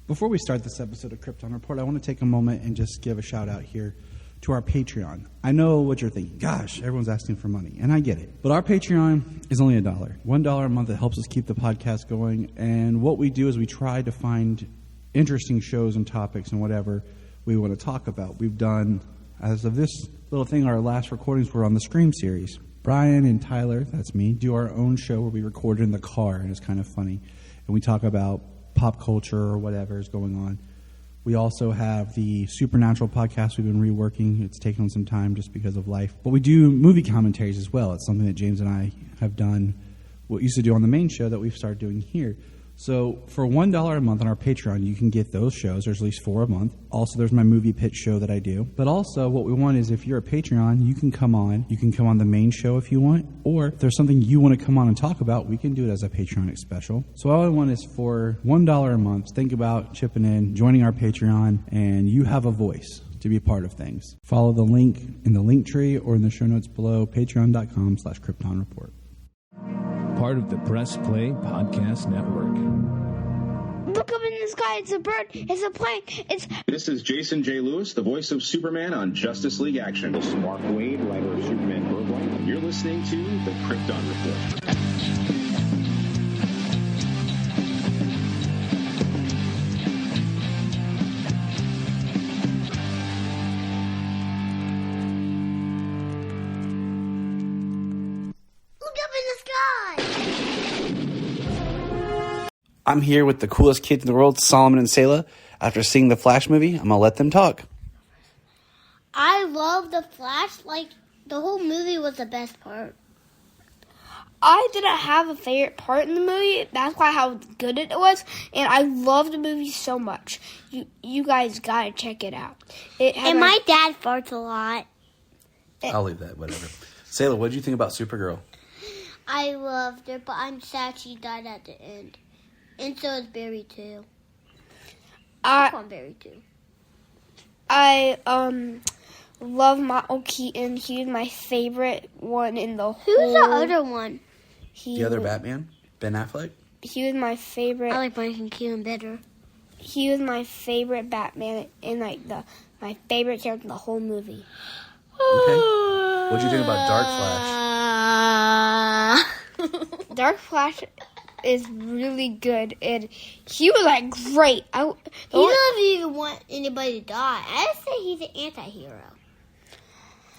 Before we start this episode of Krypton Report, I want to take a moment and just give a shout out here to our Patreon. I know what you're thinking. Gosh, everyone's asking for money, and I get it. But our Patreon is only $1. $1 a month that helps us keep the podcast going. And what we do is we try to find interesting shows and topics and whatever we want to talk about. We've done, as of this little thing, our last recordings were on the Scream series. Bryan and Tyler, that's me, do our own show where we record in the car, and it's kind of funny. And we talk about pop culture or whatever is going on. We also have the Supernatural podcast we've been reworking. It's taken some time just because of life. But we do movie commentaries as well. It's something that James and I have done, what we used to do on the main show that we've started doing here. So for $1 a month on our Patreon, you can get those shows. There's at least 4 a month. Also, there's my movie pitch show that I do. But also, what we want is if you're a Patreon, you can come on. You can come on the main show if you want. Or if there's something you want to come on and talk about, we can do it as a Patreon special. So all I want is for $1 a month, think about chipping in, joining our Patreon, and you have a voice to be part of things. Follow the link in the link tree or in the show notes below, patreon.com/KryptonReport. Part of the Press Play Podcast Network. Look up in the sky, it's a bird, it's a plane, This is Jason J. Lewis, the voice of Superman on Justice League Action. This is Mark Wade, writer of Superman Birthright. You're listening to the Krypton Report. I'm here with the coolest kids in the world, Solomon and Selah. After seeing the Flash movie, I'm going to let them talk. I love the Flash. The whole movie was the best part. I didn't have a favorite part in the movie. That's why how good it was. And I love the movie so much. You guys got to check it out. And my dad farts a lot. I'll leave that, whatever. Selah, what did you think about Supergirl? I loved her, but I'm sad she died at the end. And so is Barry too. Barry too. I love Michael Keaton. He was my favorite one in the whole. Who's the other one? The other Batman? Ben Affleck? He was my favorite. I like Michael Keaton better. He was my favorite Batman and my favorite character in the whole movie. Okay. What do you think about Dark Flash? Dark Flash is really good, and he was great. He doesn't even want anybody to die. I say he's an anti-hero.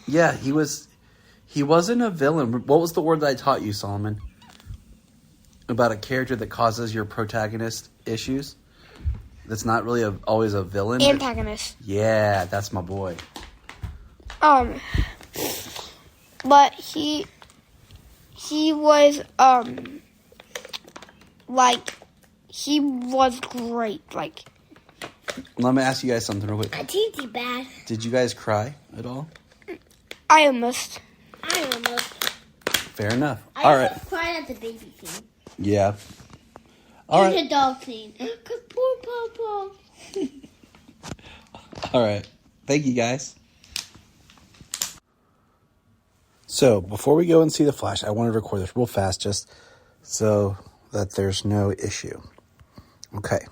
Yeah, he wasn't a villain. What was the word that I taught you, Solomon? About a character that causes your protagonist issues? That's not really always a villain? Antagonist. Yeah, that's my boy. But he was, he was great. Let me ask you guys something real quick. I think he's bad. Did you guys cry at all? I almost. Fair enough. I All right. cried at the baby scene. Yeah. All And right. the dog scene. Because poor Papa. All right. Thank you, guys. So, before we go and see The Flash, I want to record this real fast just so that there's no issue. Okay.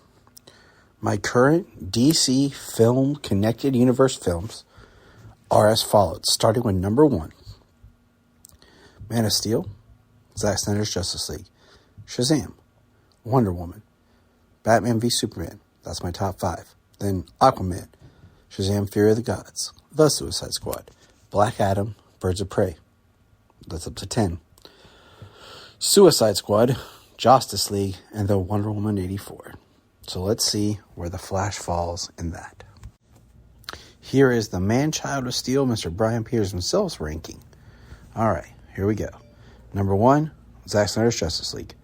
My current DC film connected universe films are as follows, starting with number 1. Man of Steel, Zack Snyder's Justice League, Shazam, Wonder Woman, Batman v Superman, that's my top 5. Then Aquaman, Shazam Fury of the Gods, The Suicide Squad, Black Adam, Birds of Prey. That's up to 10. Suicide Squad, Justice League, and the Wonder Woman 84. So let's see where The Flash falls in that. Here is the Man-Child of Steel, Mr. Bryan Peters himself's ranking. Alright, here we go. Number 1, Zack Snyder's Justice League.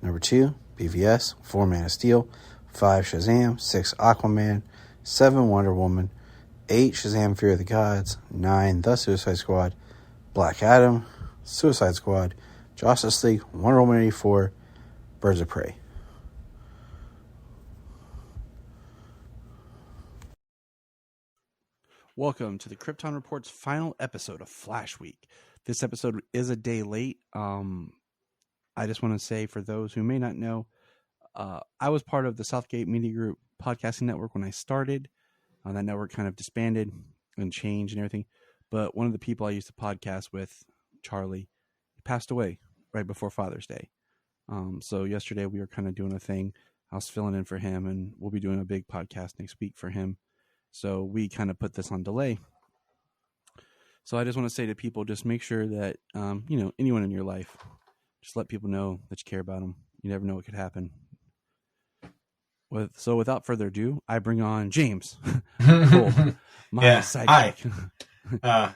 Number 2, BVS, 4 Man of Steel, 5 Shazam, 6 Aquaman, 7 Wonder Woman, 8 Shazam Fury of the Gods, 9 The Suicide Squad, Black Adam, Suicide Squad, Justice League, Wonder Woman 84, Birds of Prey. Welcome to the Krypton Report's final episode of Flash Week. This episode is a day late. I just want to say, for those who may not know, I was part of the Southgate Media Group podcasting network when I started. That network kind of disbanded and changed and everything. But one of the people I used to podcast with, Charlie, passed away right before Father's Day. So yesterday we were kind of doing a thing. I was filling in for him, and we'll be doing a big podcast next week for him. So we kind of put this on delay. So I just want to say to people, just make sure that, anyone in your life, just let people know that you care about them. You never know what could happen. So without further ado, I bring on James. Cool. My sidekick. Hi.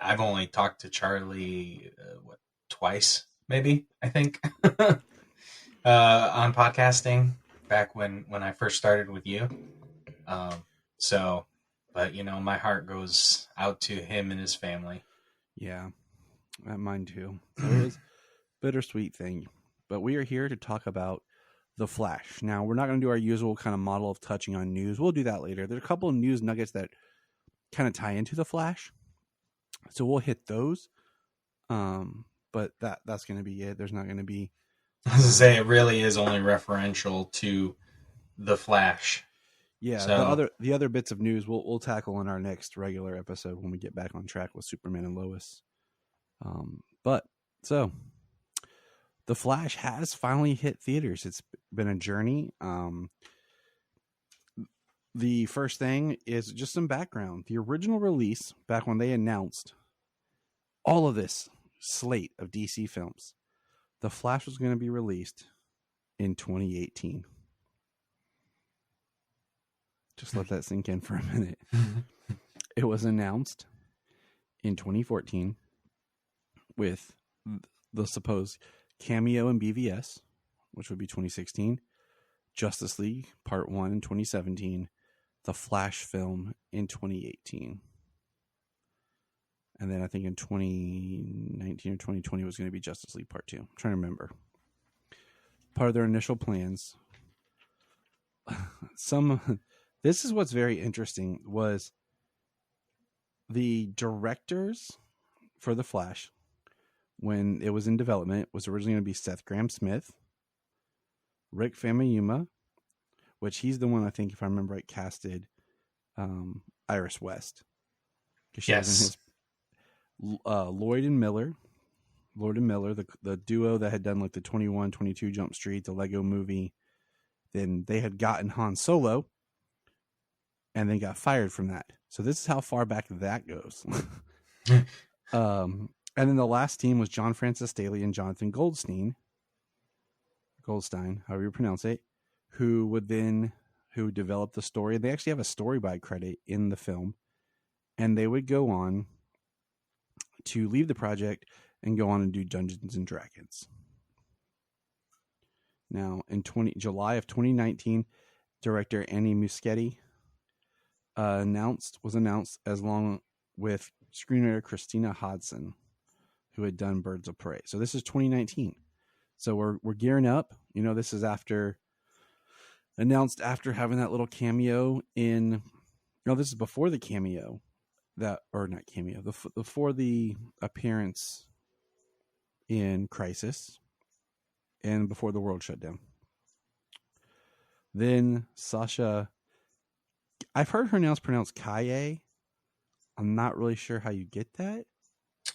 I've only talked to Charlie, twice, maybe, I think, on podcasting back when I first started with you. But my heart goes out to him and his family. Yeah, mine too. So it was a bittersweet thing. But we are here to talk about The Flash. Now, we're not going to do our usual kind of model of touching on news. We'll do that later. There's a couple of news nuggets that kind of tie into The Flash. So we'll hit those. But that's going to be it. There's not going to be... I was going to say, it really is only referential to The Flash. Yeah, so, the other bits of news we'll tackle in our next regular episode when we get back on track with Superman and Lois. So The Flash has finally hit theaters. It's been a journey. The first thing is just some background. The original release, back when they announced all of this slate of DC films, The Flash was going to be released in 2018. Just let that sink in for a minute. It was announced in 2014 with the supposed cameo in BVS, which would be 2016, Justice League Part 1 in 2017, The Flash film in 2018. And then I think in 2019 or 2020 was going to be Justice League Part 2. I'm trying to remember. Part of their initial plans. This is what's very interesting was the directors for The Flash, when it was in development, was originally going to be Seth Grahame-Smith, Rick Famuyiwa, which he's the one, I think, if I remember right, casted Iris West. Yes. Lloyd and Miller, the duo that had done like the 21, 22 Jump Street, the Lego movie. Then they had gotten Han Solo and then got fired from that. So this is how far back that goes. And then the last team was John Francis Daley and Jonathan Goldstein, however you pronounce it, who developed the story. They actually have a story by credit in the film, and they would go on to leave the project and go on and do Dungeons and Dragons. Now, in July of 2019, director Andy Muschietti was announced as long with screenwriter Christina Hodson, who had done Birds of Prey. So this is 2019. So we're gearing up. This is announced after having that little cameo in. No, this is before the cameo. Before the appearance in Crisis and before the world shut down. Then Sasha, I've heard her name pronounced Kaye. I'm not really sure how you get that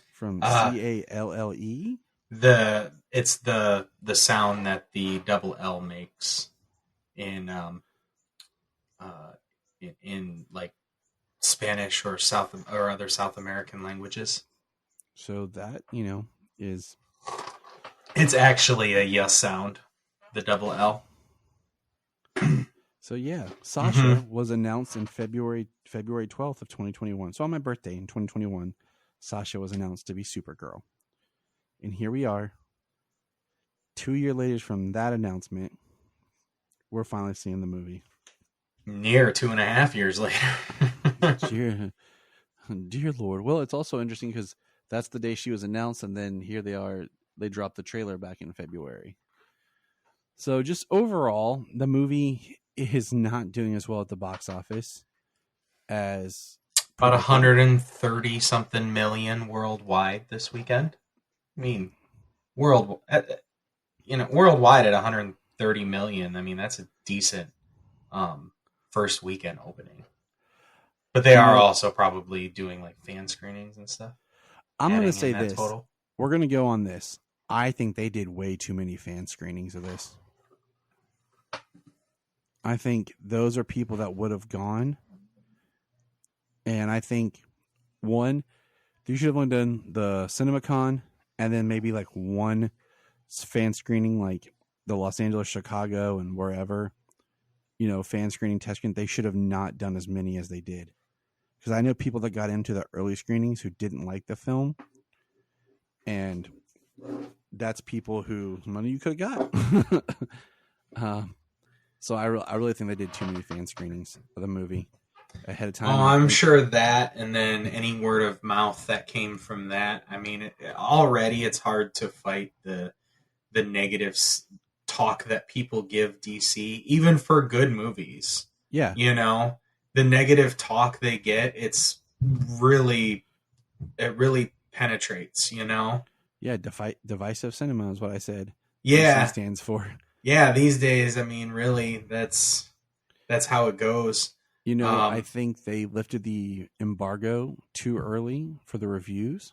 from Calle. It's the sound that the double L makes in like Spanish or other South American languages. So that, is... It's actually a yes sound, the double L. So yeah, Sasha was announced in February 12th of 2021. So on my birthday in 2021, Sasha was announced to be Supergirl. And here we are, 2 years later from that announcement, we're finally seeing the movie. Near 2.5 years later. Dear Lord. Well, it's also interesting because that's the day she was announced, and then here they are. They dropped the trailer back in February. So just overall, the movie is not doing as well at the box office as... About 130 something million worldwide this weekend. I mean, worldwide at 130 30 million. I mean, that's a decent first weekend opening. But they are also probably doing like fan screenings and stuff. I'm going to say that this. Total. We're going to go on this. I think they did way too many fan screenings of this. I think those are people that would have gone. And I think, one, they should have only done the CinemaCon and then maybe like one fan screening like the Los Angeles, Chicago, and wherever, fan screening, test screening. They should have not done as many as they did. Because I know people that got into the early screenings who didn't like the film. And that's people whose money you could have got. So I really think they did too many fan screenings of the movie ahead of time. Oh, I'm sure that, and then any word of mouth that came from that. I mean, already it's hard to fight the negative talk that people give DC, even for good movies. Yeah. The negative talk they get, it really penetrates, Yeah, divisive cinema is what I said. Yeah. DC stands for. Yeah, these days, I mean, really, that's how it goes. I think they lifted the embargo too early for the reviews.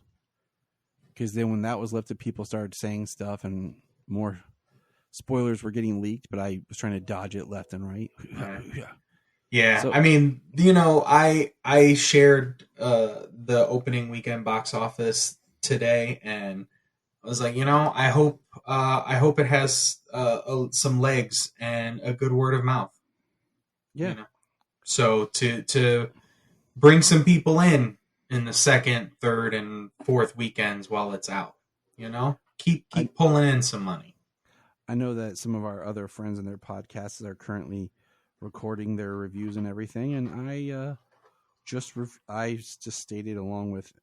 Because then when that was lifted, people started saying stuff and more spoilers were getting leaked, but I was trying to dodge it left and right. Yeah, So, I mean, I shared the opening weekend box office today, and I was like, I hope it has some legs and a good word of mouth. Yeah. So to bring some people in the second, third, and fourth weekends while it's out, keep pulling in some money. I know that some of our other friends in their podcasts are currently recording their reviews and everything, and I just stated along with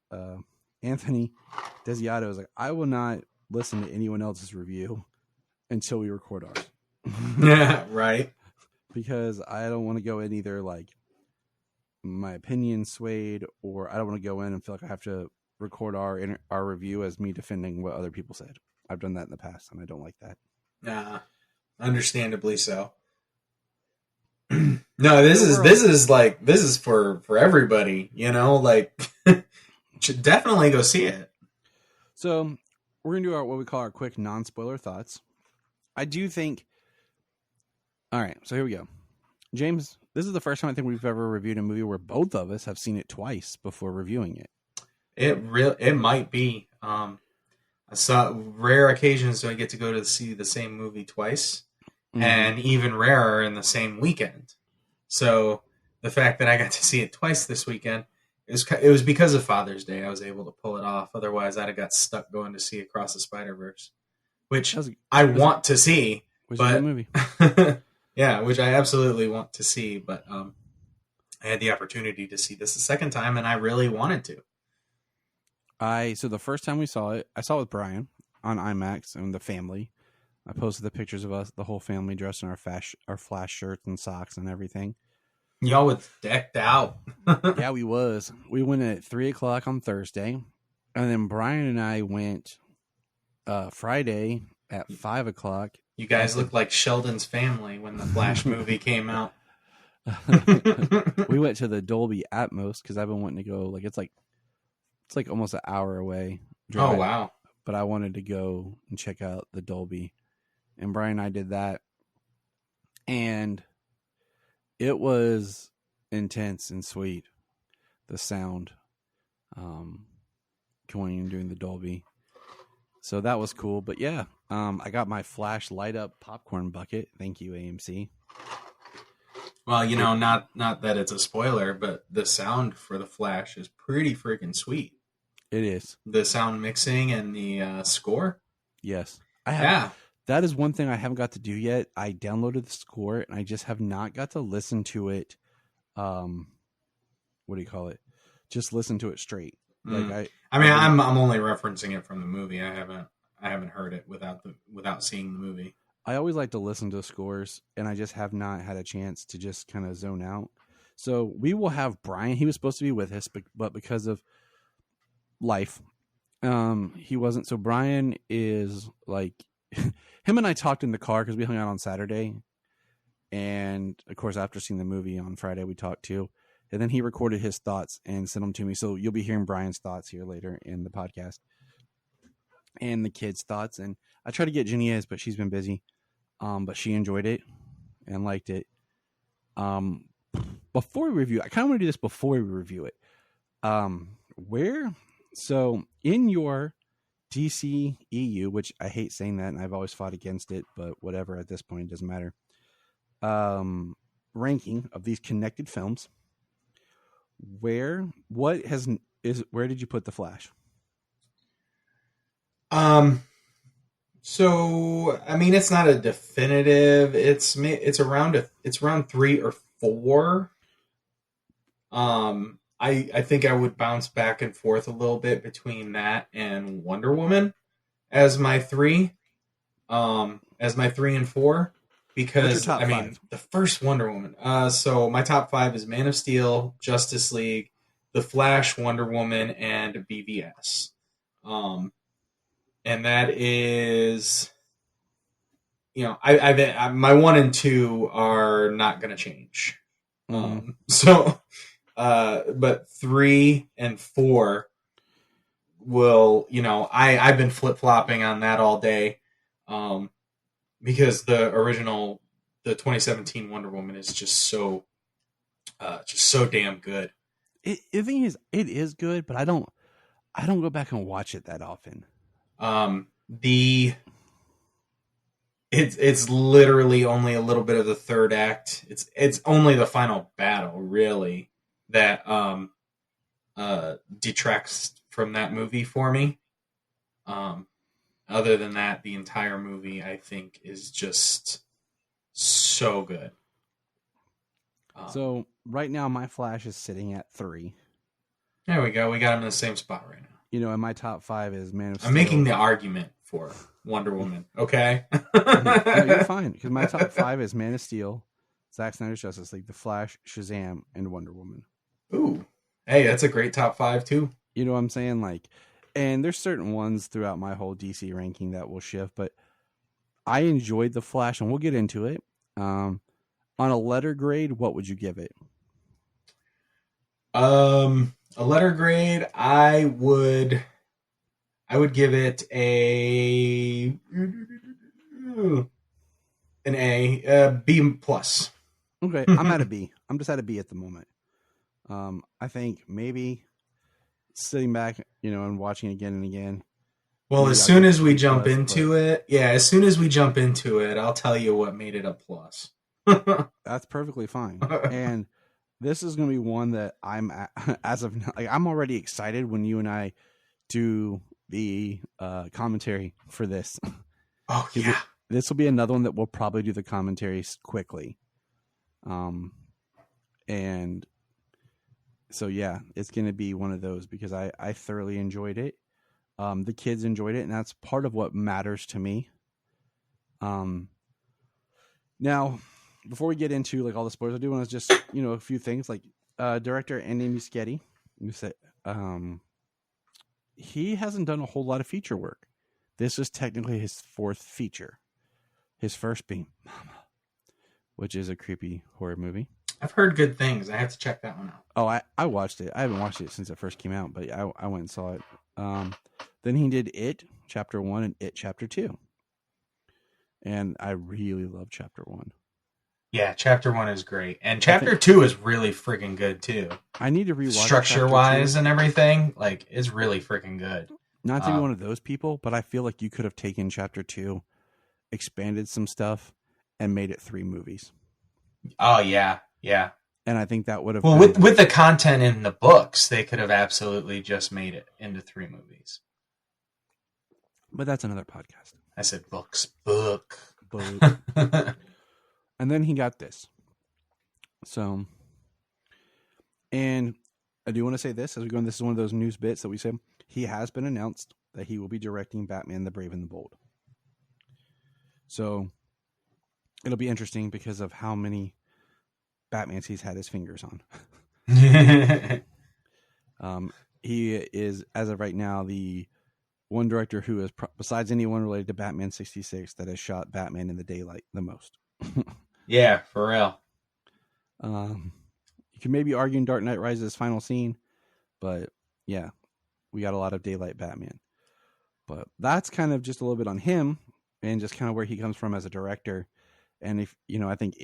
Anthony Desiato, I was like, I will not listen to anyone else's review until we record ours. Yeah, right. Because I don't want to go in either like my opinion swayed, or I don't want to go in and feel like I have to record our review as me defending what other people said. I've done that in the past, and I don't like that. Understandably so. No, this is for everybody, should definitely go see it. So we're gonna do what we call our quick non-spoiler thoughts. I do think. All right, so here we go, James. This is the first time I think we've ever reviewed a movie where both of us have seen it twice before reviewing it. It might be. I saw rare occasions do I get to go to see the same movie twice. Mm-hmm. And even rarer in the same weekend. So the fact that I got to see it twice this weekend, it was because of Father's Day. I was able to pull it off. Otherwise, I'd have got stuck going to see Across the Spider-Verse, which I want to see. Which is a good movie. Yeah, which I absolutely want to see. But I had the opportunity to see this the second time, and I really wanted to. So the first time we saw it, I saw it with Bryan on IMAX and the family. I posted the pictures of us, the whole family dressed in our Flash shirts and socks and everything. Y'all was decked out. Yeah, we was. We went at 3:00 on Thursday, and then Bryan and I went Friday at 5:00. You guys look like Sheldon's family when the Flash movie came out. We went to the Dolby Atmos because I've been wanting to go. Like it's like almost an hour away. Oh wow! But I wanted to go and check out the Dolby. And Bryan and I did that. And it was intense and sweet. The sound going and doing the Dolby. So that was cool. But yeah, I got my Flash light up popcorn bucket. Thank you, AMC. Well, not that it's a spoiler, but the sound for the Flash is pretty freaking sweet. It is. The sound mixing and the score. Yes. That is one thing I haven't got to do yet. I downloaded the score and I just have not got to listen to it. What do you call it? Just listen to it straight. Like I'm only referencing it from the movie. I haven't heard it without seeing the movie. I always like to listen to scores, and I just have not had a chance to just kind of zone out. So we will have Bryan. He was supposed to be with us, but because of life, he wasn't. So Bryan is like him and I talked in the car because we hung out on Saturday. And, of course, after seeing the movie on Friday, we talked too. And then he recorded his thoughts and sent them to me. So you'll be hearing Bryan's thoughts here later in the podcast. And the kids' thoughts. And I tried to get Jania's, but she's been busy. But she enjoyed it and liked it. Before we review, I kind of want to do this before we review it. So in your DC EU, which I hate saying that, and I've always fought against it, but whatever, at this point, it doesn't matter. Ranking of these connected films, where did you put The Flash? So I mean, it's not a definitive. It's around 3 or 4. I think I would bounce back and forth a little bit between that and Wonder Woman as my 3, and 4, because I mean, the first Wonder Woman. So my top 5 is Man of Steel, Justice League, The Flash, Wonder Woman, and BVS. And that is, I my 1 and 2 are not going to change. But 3 and 4 will, I've been flip-flopping on that all day, because the 2017 Wonder Woman is just so damn good. The thing is, it is good, but I don't go back and watch it that often. It's literally only a little bit of the third act. It's only the final battle, really, that detracts from that movie for me. Other than that, the entire movie, I think, is just so good. So right now, my Flash is sitting at 3. There we go. We got him in the same spot right now. And my top 5 is Man of Steel. I'm making the argument for Wonder Woman, okay? No, you're fine, because my top 5 is Man of Steel, Zack Snyder's Justice League, The Flash, Shazam, and Wonder Woman. Ooh. Hey, that's a great top 5, too. You know what I'm saying? And there's certain ones throughout my whole DC ranking that will shift, but I enjoyed The Flash, and we'll get into it. On a letter grade, what would you give it? A letter grade, I would give it an A, B plus. Okay, I'm at a B. I'm just at a B at the moment. I think maybe sitting back, and watching again and again. Well, as soon as we jump into it, I'll tell you what made it a plus. That's perfectly fine. And this is going to be one that I'm I'm already excited when you and I do the commentary for this. Oh yeah, this will be another one that we'll probably do the commentaries quickly. And so yeah, it's going to be one of those because I thoroughly enjoyed it. The kids enjoyed it, and that's part of what matters to me. Now, before we get into all the spoilers, I do want to just a few things. Director Andy Muschietti, who said he hasn't done a whole lot of feature work. This is technically his 4th feature. His first being Mama, which is a creepy horror movie. I've heard good things. I have to check that one out. Oh, I watched it. I haven't watched it since it first came out, but I went and saw it. Then he did It Chapter 1 and It Chapter 2. And I really love Chapter 1. Yeah, Chapter 1 is great. And Chapter 2 is really freaking good, too. I need to rewatch structure-wise and everything. It's really freaking good. Not to be one of those people, but I feel like you could have taken Chapter 2, expanded some stuff, and made it 3 movies. Oh, yeah. Yeah. And I think that would have... Well, with the content in the books, they could have absolutely just made it into 3 movies. But that's another podcast. I said books. Book. And then he got this. So, and I do want to say this as we go on. This is one of those news bits that we said. He has been announced that he will be directing Batman the Brave and the Bold. So, it'll be interesting because of how many Batmans he's had his fingers on. He is, as of right now, the one director who is, besides anyone related to Batman 66, that has shot Batman in the daylight the most. Yeah, for real. You can maybe argue in Dark Knight Rises' final scene, but yeah, we got a lot of daylight Batman. But that's kind of just a little bit on him and just kind of where he comes from as a director. And if, I think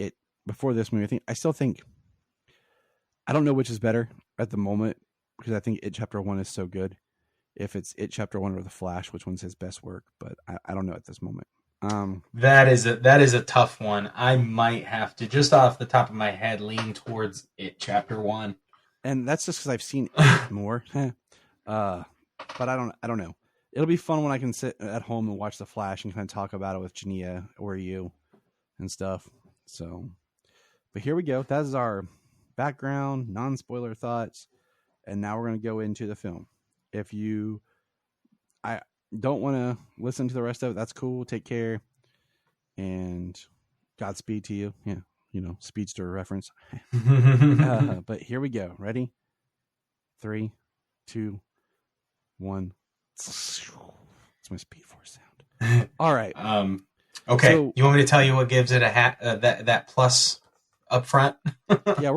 before this movie, I still think, I don't know which is better at the moment, because I think It Chapter 1 is so good. If it's It Chapter 1 or The Flash, which one's his best work, but I don't know at this moment. That is a tough one. I might have to, just off the top of my head, lean towards It Chapter 1. And that's just because I've seen it more. But I don't know. It'll be fun when I can sit at home and watch The Flash and kind of talk about it with Jania or you and stuff. So, but here we go. That is our background, non-spoiler thoughts. And now we're going to go into the film. If I don't want to listen to the rest of it, that's cool. Take care. And Godspeed to you. Yeah. Speedster reference. But here we go. Ready? 3, 2, 1. It's my Speed Force sound. All right. Okay. So, you want me to tell you what gives it that plus up front? yeah.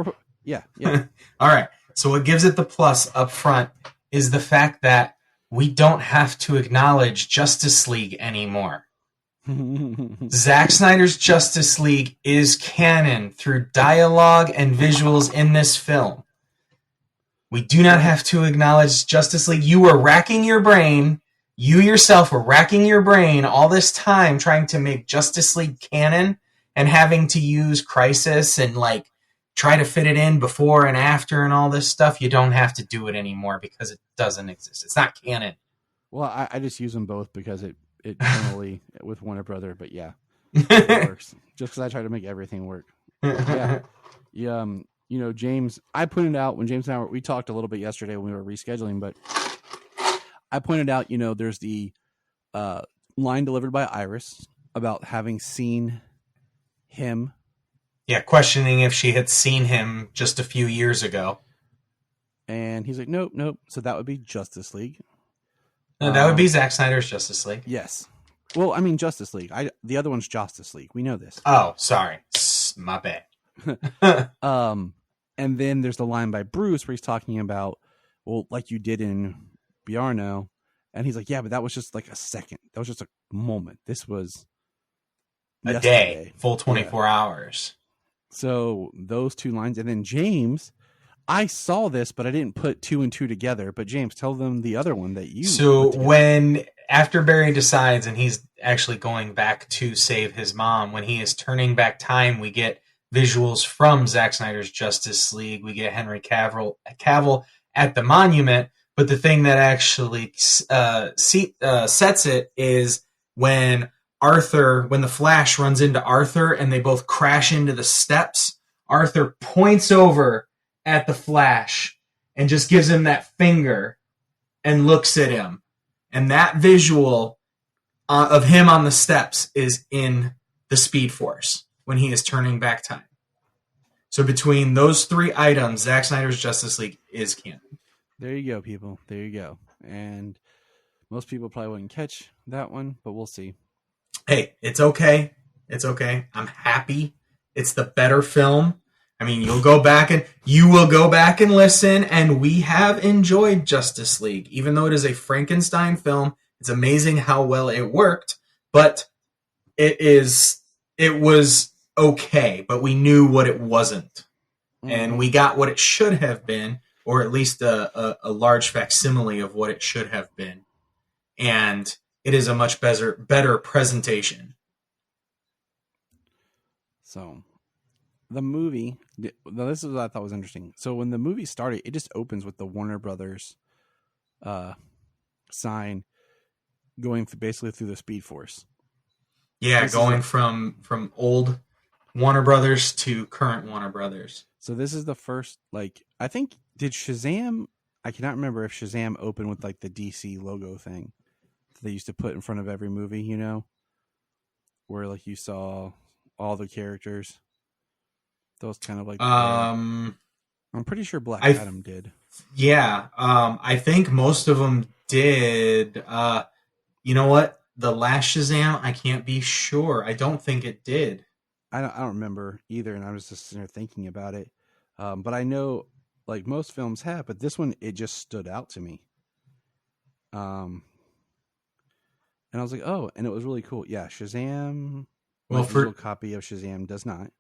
All right. So what gives it the plus up front is the fact that we don't have to acknowledge Justice League anymore. Zack Snyder's Justice League is canon through dialogue and visuals in this film. We do not have to acknowledge Justice League. You were racking your brain. You yourself were racking your brain all this time trying to make Justice League canon and having to use Crisis and try to fit it in before and after and all this stuff. You don't have to do it anymore because it doesn't exist. It's not canon. Well, I just use them both because it generally with Warner Brother, but yeah, it works. Just because I try to make everything work. Yeah. James, I pointed out when James and we talked a little bit yesterday when we were rescheduling, but I pointed out, there's the line delivered by Iris about having seen him. Yeah, questioning if she had seen him just a few years ago. And he's like, nope. So that would be Justice League. No, that would be Zack Snyder's Justice League. Yes. Well, I mean, Justice League. The other one's Justice League. We know this. Oh, sorry. My bad. And then there's the line by Bruce where he's talking about, well, like you did in Bjarno. And he's like, yeah, but that was just like a second. That was just a moment. This was a day, full 24 hours. So those two lines. And then James, I saw this, but I didn't put 2 and 2 together. But James, tell them the other one that you. So after Barry decides and he's actually going back to save his mom, when he is turning back time, we get visuals from Zack Snyder's Justice League. We get Henry Cavill at the monument. But the thing that actually sets it is when the Flash runs into Arthur and they both crash into the steps, Arthur points over at the Flash and just gives him that finger and looks at him. And that visual of him on the steps is in the Speed Force when he is turning back time. So between those 3 items, Zack Snyder's Justice League is canon. There you go, people. There you go. And most people probably wouldn't catch that one, but we'll see. Hey, it's okay. It's okay. I'm happy. It's the better film. I mean, you will go back and listen, and we have enjoyed Justice League. Even though it is a Frankenstein film, it's amazing how well it worked, but it was okay, but we knew what it wasn't. And we got what it should have been, or at least a large facsimile of what it should have been. And it is a much better presentation. So, the movie, this is what I thought was interesting. So, when the movie started, it just opens with the Warner Brothers sign going basically through the Speed Force. Yeah, going from old Warner Brothers to current Warner Brothers. So this is the first, I think, did Shazam, I cannot remember if Shazam opened with, the DC logo thing that they used to put in front of every movie, where, you saw all the characters. Those kind of, I'm pretty sure Black Adam did. Yeah, I think most of them did. You know what? The last Shazam, I can't be sure. I don't think it did. I don't remember either, and I was just sitting there thinking about it. But I know, like most films have, but this one, it just stood out to me. And I was like, oh, and it was really cool. Yeah, Shazam. Well, My digital copy of Shazam does not.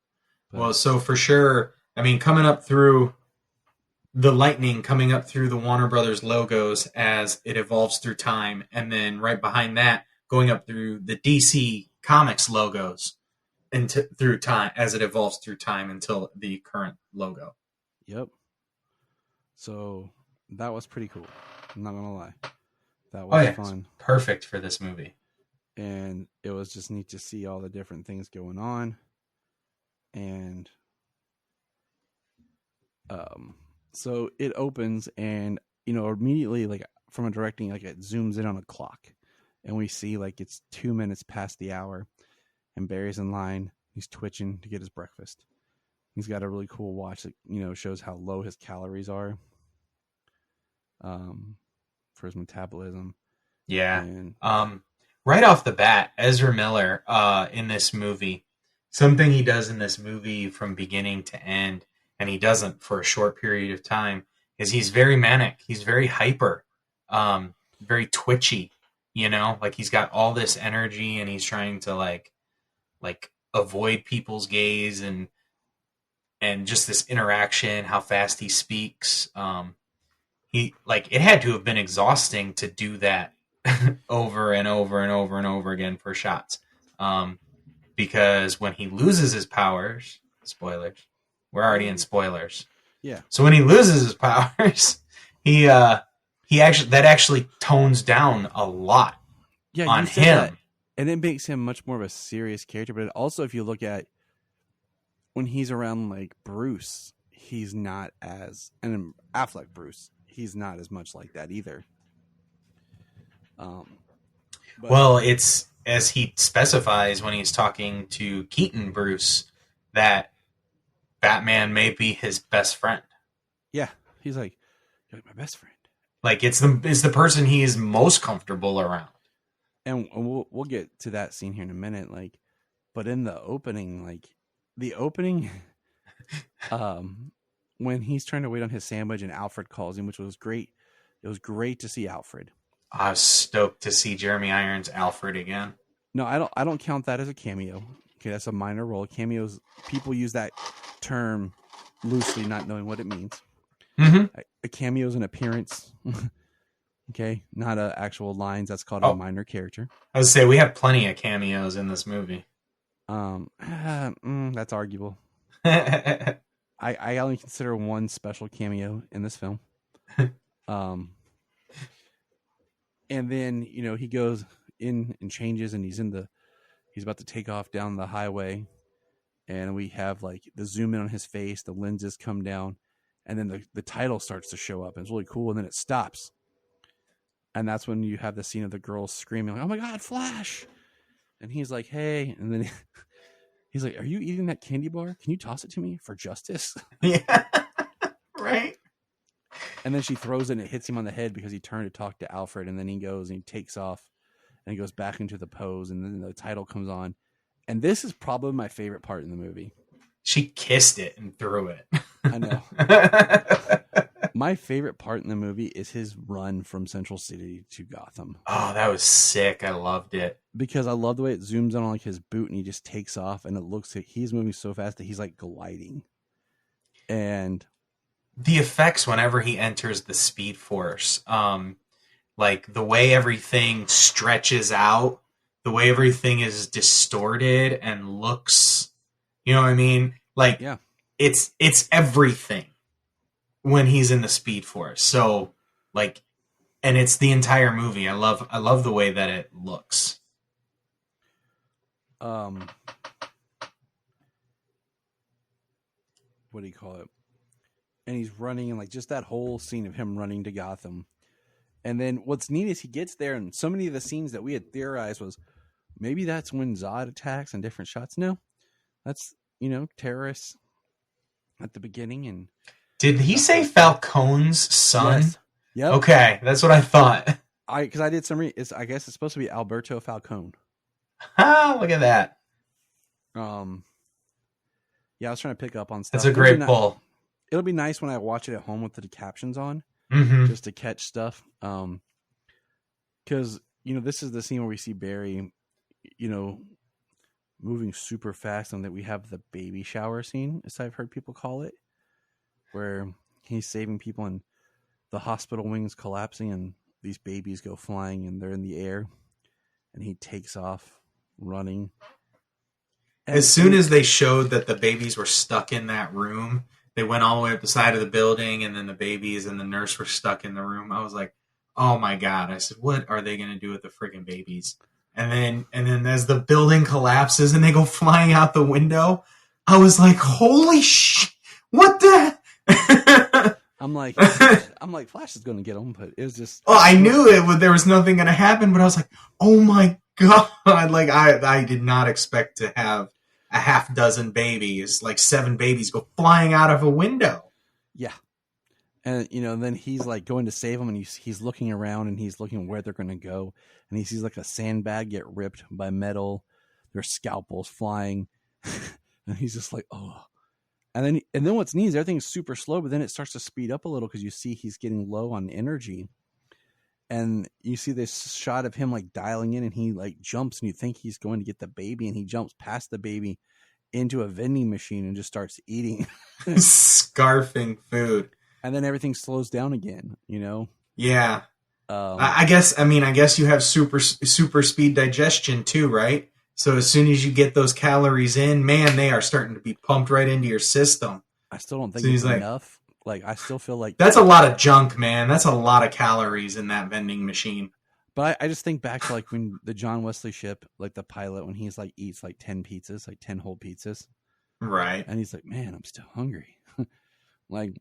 But, well, so for sure, I mean, coming up through the lightning, coming up through the Warner Brothers logos as it evolves through time, and then right behind that, going up through the DC Comics logos through time as it evolves through time until the current logo. Yep. So that was pretty cool. I'm not gonna lie. That was fun. Perfect for this movie. And it was just neat to see all the different things going on. And so it opens, and immediately, like from a directing, like it zooms in on a clock, and we see like it's 2 minutes past the hour, and Barry's in line. He's twitching to get his breakfast. He's got a really cool watch that shows how low his calories are for his metabolism. Yeah. And right off the bat, Ezra Miller in this movie, something he does in this movie from beginning to end, and he doesn't for a short period of time, is he's very manic. He's very hyper, very twitchy, like he's got all this energy, and he's trying to like avoid people's gaze and just this interaction, how fast he speaks. It had to have been exhausting to do that over and over and over and over again for shots. Because when he loses his powers, spoilers, we're already in spoilers. Yeah. So when he loses his powers, he actually tones down a lot on him. That, and it makes him much more of a serious character. But also, if you look at when he's around like Bruce, he's not as, and Affleck Bruce, he's not as much like that either. Well, it's as he specifies when he's talking to Keaton Bruce that Batman may be his best friend. Yeah, he's like, you're like my best friend. Like it's the person he is most comfortable around. And we'll get to that scene here in a minute. Like, but in the opening, when he's trying to wait on his sandwich and Alfred calls him, which was great. It was great to see Alfred. I was stoked to see Jeremy Irons Alfred again. No, I don't count that as a cameo. Okay, that's a minor role. Cameos, people use that term loosely, not knowing what it means. Mm-hmm. A cameo is an appearance. Okay, not actual lines. That's called a minor character. I would say we have plenty of cameos in this movie. That's arguable. I only consider one special cameo in this film. And then, he goes in and changes, and he's about to take off down the highway, and we have like the zoom in on his face, the lenses come down, and then the title starts to show up, and it's really cool, and then it stops. And that's when you have the scene of the girls screaming, like, "Oh my God, Flash!" And he's like, "Hey," and then he's like, "Are you eating that candy bar? Can you toss it to me for justice?" Yeah, right. And then she throws it and it hits him on the head because he turned to talk to Alfred, and then he goes and he takes off and he goes back into the pose, and then the title comes on. And this is probably my favorite part in the movie. She kissed it and threw it. I know. My favorite part in the movie is his run from Central City to Gotham. Oh, that was sick. I loved it. Because I love the way it zooms in on like his boot and he just takes off, and it looks like he's moving so fast that he's like gliding. And the effects whenever he enters the Speed Force, like the way everything stretches out, the way everything is distorted and looks, you know what I mean? Like, yeah. It's everything when he's in the Speed Force. So, like, and it's the entire movie. I love the way that it looks. What do you call it? And he's running, and like just that whole scene of him running to Gotham. And then what's neat is he gets there, and so many of the scenes that we had theorized was maybe that's when Zod attacks in different shots. No, that's, terrorists at the beginning. And did he say Falcone's son? Yes. Yep. Okay, that's what I thought. because I did some. I guess it's supposed to be Alberto Falcone. Ah, look at that. Yeah, I was trying to pick up on stuff. That's a great pull. It'll be nice when I watch it at home with the captions on, just to catch stuff. Because this is the scene where we see Barry, moving super fast, and that we have the baby shower scene, as I've heard people call it, where he's saving people and the hospital wing's collapsing and these babies go flying and they're in the air and he takes off running. And as soon as they showed that the babies were stuck in that room, they went all the way up the side of the building, and then the babies and the nurse were stuck in the room. I was like, oh my God. I said, what are they going to do with the friggin' babies? And then as the building collapses and they go flying out the window, I was like, holy shit, what the? I'm like, Flash is going to get them, but it was just. Oh, I knew it. There was nothing going to happen, but I was like, oh my God. Like, I did not expect to have a half dozen babies, like 7 babies, go flying out of a window. Yeah. And, then he's like going to save them, and he's looking around and he's looking where they're going to go. And he sees like a sandbag get ripped by metal. There's scalpels flying. And he's just like, oh. And then what's neat is everything's super slow, but then it starts to speed up a little because you see he's getting low on energy. And you see this shot of him like dialing in, and he like jumps, and you think he's going to get the baby, and he jumps past the baby into a vending machine and just starts eating. Scarfing food. And then everything slows down again, Yeah. I guess you have super speed digestion too, right? So as soon as you get those calories in, man, they are starting to be pumped right into your system. I still don't think it's enough. Like, I still feel like that's a lot of junk, man. That's a lot of calories in that vending machine. But I just think back to like when the John Wesley ship, like the pilot, when he's like eats like 10 pizzas, like 10 whole pizzas, right? And he's like, man, I'm still hungry. Like,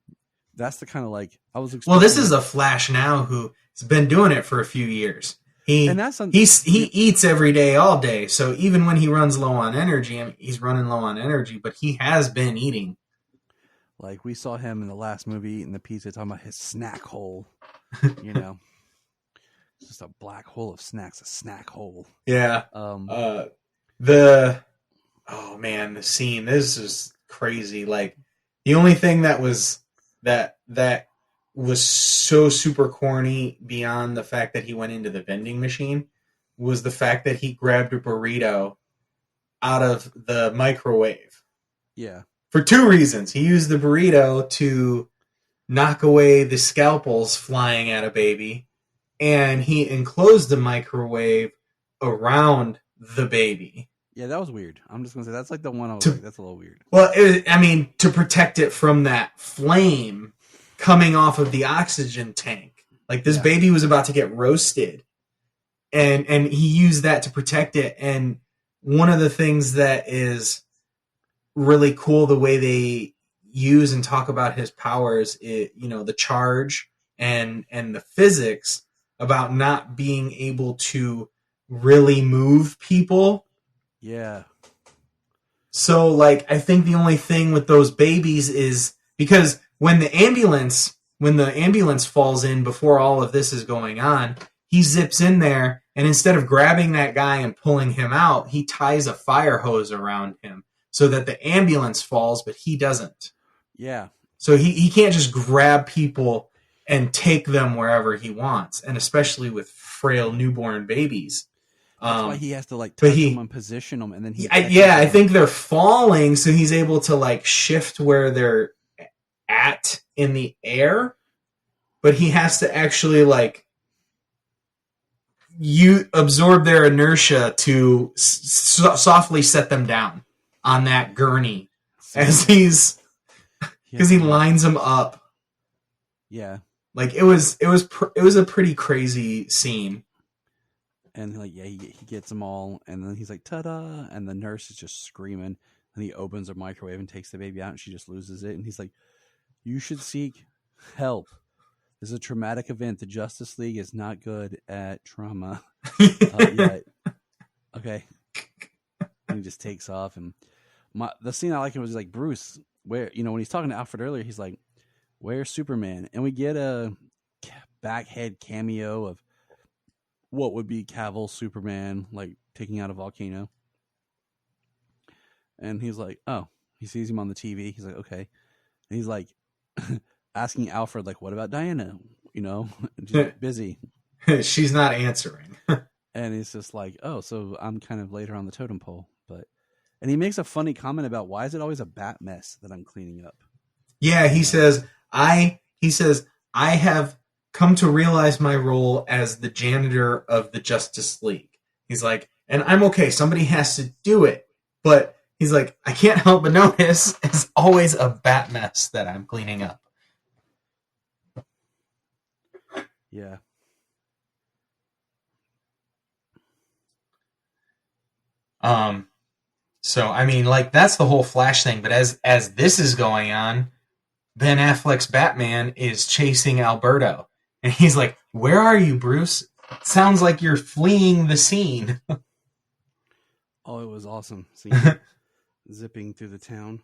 that's the kind of like I was. Well, this is a Flash now who's been doing it for a few years. He eats every day, all day. So even when he runs low on energy, he's running low on energy, but he has been eating. Like, we saw him in the last movie eating the pizza, talking about his snack hole. Just a black hole of snacks, a snack hole. Yeah. The scene. This is crazy. Like, the only thing that was so super corny beyond the fact that he went into the vending machine was the fact that he grabbed a burrito out of the microwave. Yeah. For 2 reasons. He used the burrito to knock away the scalpels flying at a baby, and he enclosed the microwave around the baby. Yeah, that was weird. I'm just going to say that's like the one I was like, that's a little weird. Well, to protect it from that flame coming off of the oxygen tank. Like, this baby was about to get roasted, and he used that to protect it. And one of the things that is really cool, the way they use and talk about his powers, the charge and the physics about not being able to really move people. Yeah. So, like, I think the only thing with those babies is because when the ambulance falls in before all of this is going on, he zips in there, and instead of grabbing that guy and pulling him out, he ties a fire hose around him so that the ambulance falls, but he doesn't. Yeah. So he can't just grab people and take them wherever he wants, and especially with frail newborn babies. That's why he has to like touch them and position them, and then I think they're falling, so he's able to like shift where they're at in the air, but he has to actually like absorb their inertia to softly set them down on that gurney as because he lines them up. Yeah, like it was a pretty crazy scene. And like, he gets them all, and then he's like, ta-da, and the nurse is just screaming, and he opens her microwave and takes the baby out, and she just loses it, and he's like, you should seek help. This is a traumatic event. The Justice League is not good at trauma yet. Okay. And he just takes off, and the scene I like was like, Bruce, where, when he's talking to Alfred earlier, he's like, where's Superman? And we get a backhead cameo of what would be Cavill Superman, like taking out a volcano. And he's like, oh, he sees him on the TV. He's like, okay. And he's like asking Alfred, like, what about Diana? You know, and she's like, busy. She's not answering. And he's just like, oh, so I'm kind of later on the totem pole. And he makes a funny comment about why is it always a bat mess that I'm cleaning up? Yeah, he says, I have come to realize my role as the janitor of the Justice League. He's like, and I'm okay. Somebody has to do it. But he's like, I can't help but notice it's always a bat mess that I'm cleaning up. Yeah. So I mean, like, that's the whole Flash thing. But as this is going on, Ben Affleck's Batman is chasing Alberto, and he's like, "Where are you, Bruce? Sounds like you're fleeing the scene." Oh, it was awesome seeing zipping through the town.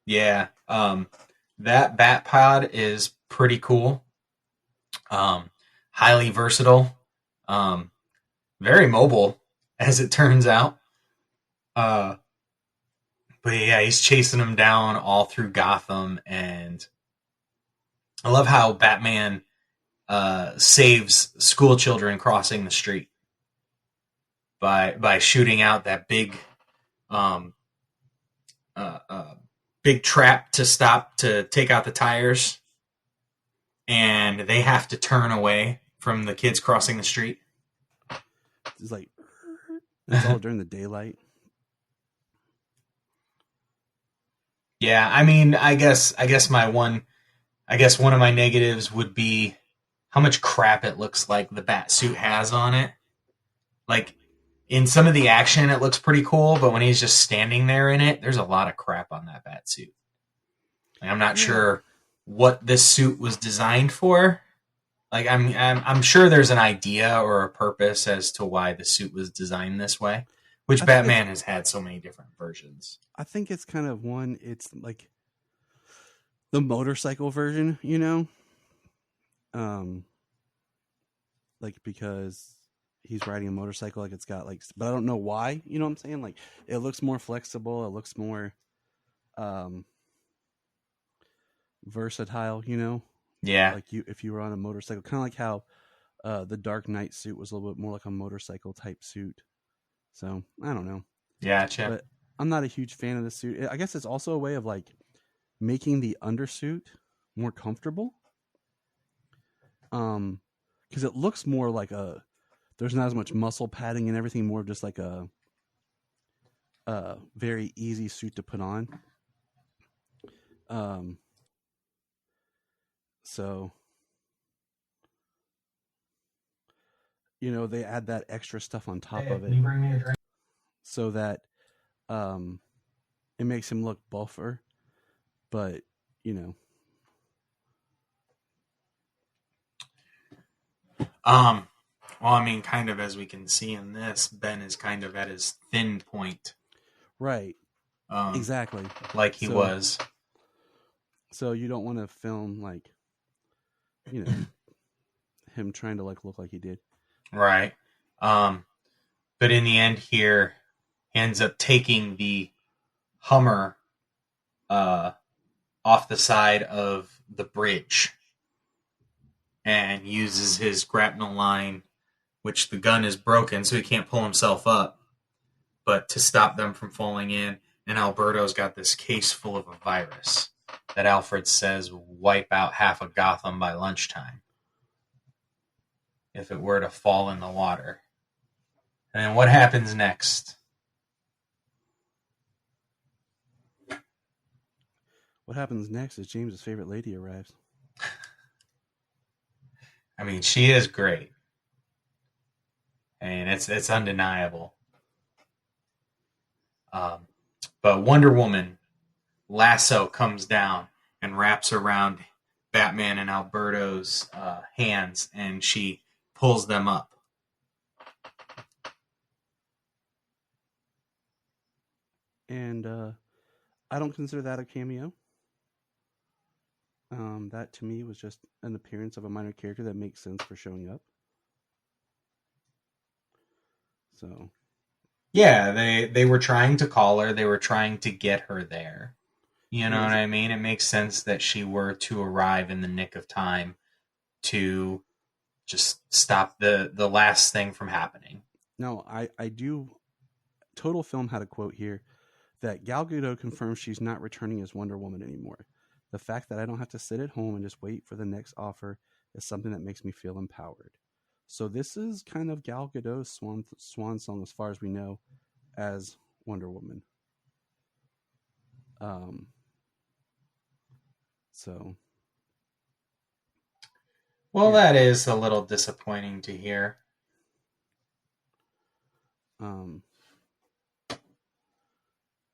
Yeah, that Bat Pod is pretty cool. Highly versatile, very mobile, as it turns out. But yeah, he's chasing him down all through Gotham, and I love how Batman saves school children crossing the street by shooting out that big big trap to take out the tires, and they have to turn away from the kids crossing the street. It's like, it's all during the daylight. Yeah, I mean, I guess one of my negatives would be how much crap it looks like the bat suit has on it. Like, in some of the action, it looks pretty cool, but when he's just standing there in it, there's a lot of crap on that bat suit. Like, I'm not sure what this suit was designed for. Like, I'm sure there's an idea or a purpose as to why the suit was designed this way, which Batman has had so many different versions. I think it's kind of it's like the motorcycle version, you know? Like, because he's riding a motorcycle, like it's got like, but I don't know why, you know what I'm saying? Like, it looks more flexible, it looks more versatile, you know? Yeah. Like if you were on a motorcycle, kind of like how the Dark Knight suit was a little bit more like a motorcycle type suit. So, I don't know. Yeah, Chip. But I'm not a huge fan of the suit. I guess it's also a way of like making the undersuit more comfortable. Because it looks more like there's not as much muscle padding and everything, more of just like a very easy suit to put on. So, you know, they add that extra stuff on top of it. Can you bring me a drink? So that it makes him look buffer, but, you know. Well, I mean, kind of as we can see in this, Ben is kind of at his thin point. Right. Exactly. Like he was. So you don't want to film, like, you know, him trying to, like, look like he did. Right. But in the end here, he ends up taking the Hummer off the side of the bridge and uses his grapnel line, which the gun is broken, so he can't pull himself up, but to stop them from falling in. And Alberto's got this case full of a virus that Alfred says will wipe out half of Gotham by lunchtime if it were to fall in the water. And then what happens next? What happens next is James's favorite lady arrives. I mean, she is great. I mean, it's undeniable. But Wonder Woman lasso comes down and wraps around Batman and Alberto's hands, and she pulls them up. And I don't consider that a cameo. That to me was just an appearance of a minor character that makes sense for showing up. So Yeah, they were trying to call her. They were trying to get her there. You know what I mean? It makes sense that she were to arrive in the nick of time to just stop the last thing from happening. no, I do. Total Film had a quote here that Gal Gadot confirms she's not returning as Wonder Woman anymore. The fact that I don't have to sit at home and just wait for the next offer is something that makes me feel empowered. So this is kind of Gal Gadot's swan song, as far as we know, as Wonder Woman. So. Well, yeah. That is a little disappointing to hear.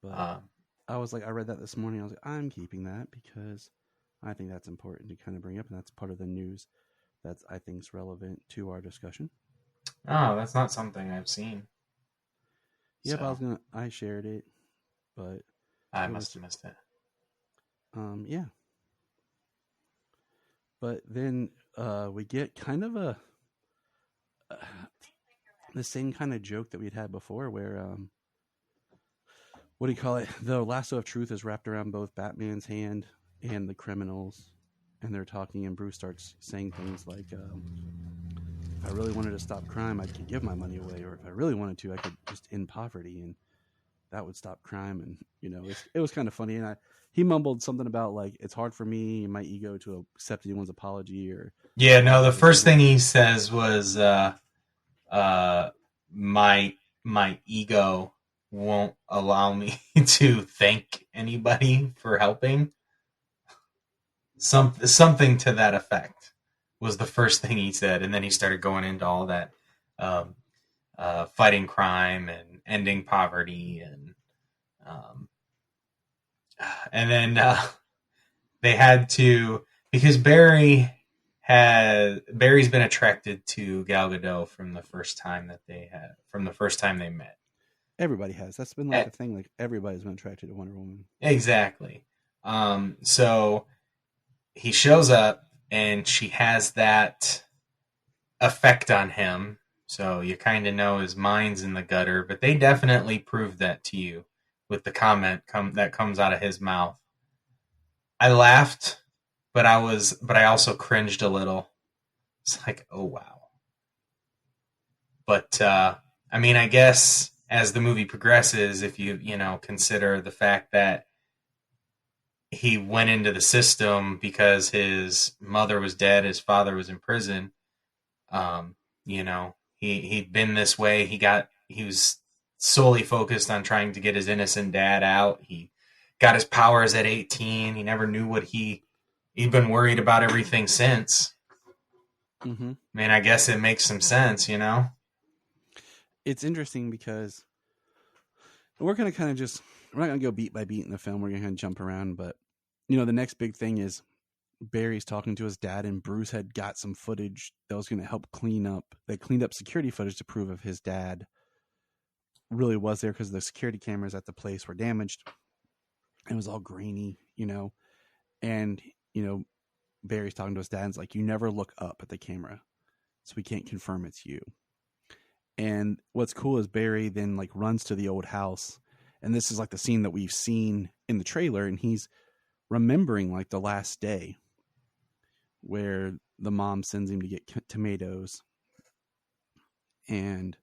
But I was like, I read that this morning. I was like, I'm keeping that because I think that's important to kind of bring up, and that's part of the news that I think is relevant to our discussion. Oh, that's not something I've seen. Yep, so. I shared it, but I must have missed it. Yeah. But then we get kind of the same kind of joke that we'd had before, where what do you call it? The lasso of truth is wrapped around both Batman's hand and the criminals, and they're talking, and Bruce starts saying things like, if I really wanted to stop crime, I could give my money away, or if I really wanted to, I could just end poverty, and that would stop crime. And, you know, it was kind of funny. And he mumbled something about, like, it's hard for me and my ego to accept anyone's apology. Or yeah, no, the first thing he says was, my ego won't allow me to thank anybody for helping. Something to that effect was the first thing he said, and then he started going into all that fighting crime and ending poverty, and then they had to, because Barry's been attracted to Gal Gadot from the first time they met. Everybody has. That's been like the thing. Like, everybody's been attracted to Wonder Woman. Exactly. So he shows up, and she has that effect on him. So you kind of know his mind's in the gutter. But they definitely proved that to you with the comment that comes out of his mouth. I laughed, but I also cringed a little. It's like, oh wow. But I mean, I guess as the movie progresses, if you consider the fact that he went into the system because his mother was dead, his father was in prison. He'd been this way. He was solely focused on trying to get his innocent dad out. He got his powers at 18. He never knew what he'd been worried about everything since. Mm-hmm. I mean, I guess it makes some sense, It's interesting because we're going to kind of we're not going to go beat by beat in the film. We're going to kind of jump around, but the next big thing is Barry's talking to his dad, and Bruce had got some footage that was going to help clean up. They cleaned up security footage to prove if his dad really was there, because the security cameras at the place were damaged. It was all grainy, and, Barry's talking to his dad, and it's like, you never look up at the camera, so we can't confirm it's you. And what's cool is Barry then like runs to the old house, and this is like the scene that we've seen in the trailer, and he's remembering like the last day where the mom sends him to get tomatoes, and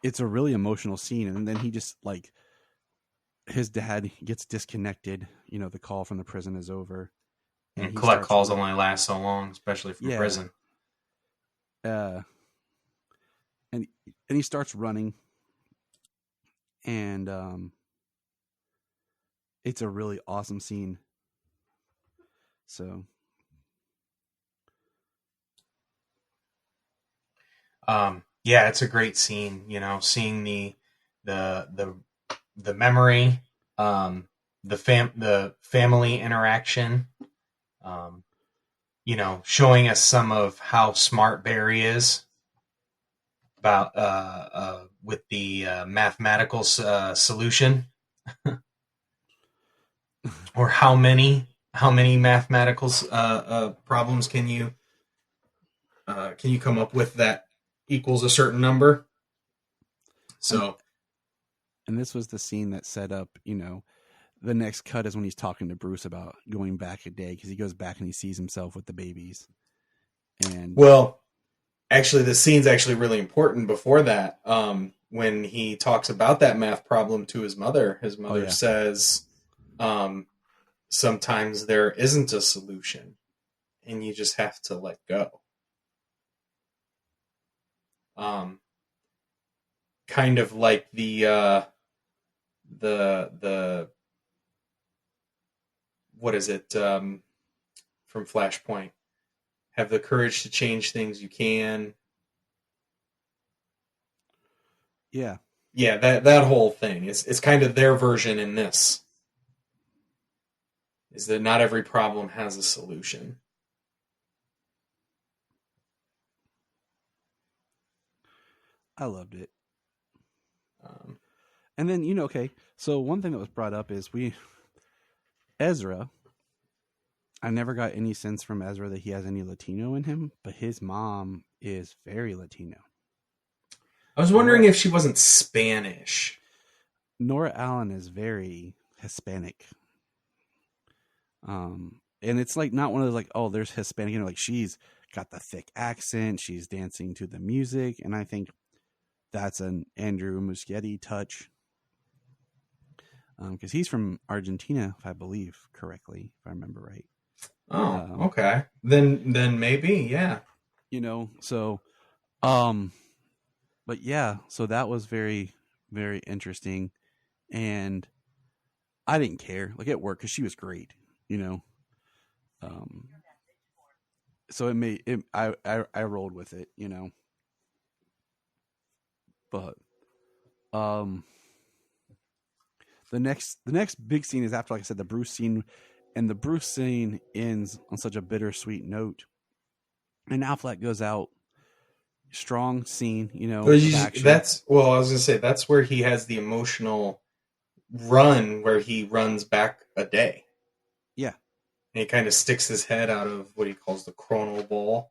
it's a really emotional scene. And then he just like, his dad gets disconnected, the call from the prison is over, and collect calls only last so long, especially from prison. And he starts running, and it's a really awesome scene. So, yeah, it's a great scene. Seeing the memory, the family interaction. Showing us some of how smart Barry is about with the mathematical solution, or how many mathematical problems can you come up with that equals a certain number? So, and this was the scene that set up, the next cut is when he's talking to Bruce about going back a day, because he goes back and he sees himself with the babies. And well, actually, the scene's actually really important before that. When he talks about that math problem to his mother says, sometimes there isn't a solution and you just have to let go. Kind of like the what is it, from Flashpoint? Have the courage to change things you can. Yeah. Yeah, that whole thing. It's kind of their version in this. Is that not every problem has a solution. I loved it. And then, okay, so one thing that was brought up is Ezra, I never got any sense from Ezra that he has any Latino in him, but his mom is very Latino. I was wondering if she wasn't Spanish. Nora Allen is very Hispanic. And it's like not one of those like, oh, there's Hispanic, like she's got the thick accent, she's dancing to the music, and I think that's an Andrew Muschietti touch. Because he's from Argentina, if I believe correctly, if I remember right. Oh, okay. Then maybe, yeah. So, but yeah, so that was very, very interesting, and I didn't care, like at work, because she was great, so it made it. I rolled with it, but the next big scene is after, like I said, the Bruce scene, and the Bruce scene ends on such a bittersweet note. And Affleck goes out, strong scene, action. I was gonna say that's where he has the emotional run, where he runs back a day. Yeah, and he kind of sticks his head out of what he calls the chrono bowl,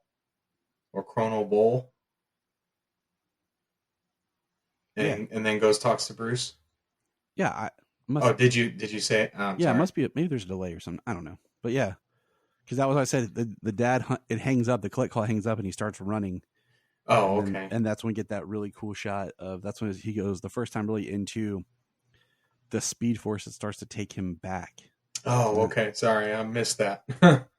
and then goes talks to Bruce. Yeah, did you say it? Yeah, sorry. It must be. Maybe there's a delay or something. I don't know. But yeah, because that was what I said. The dad, it hangs up. The click call hangs up, and he starts running. Oh, okay. And that's when we get that really cool shot of. That's when he goes the first time really into the Speed Force that starts to take him back. Oh, okay. Sorry, I missed that.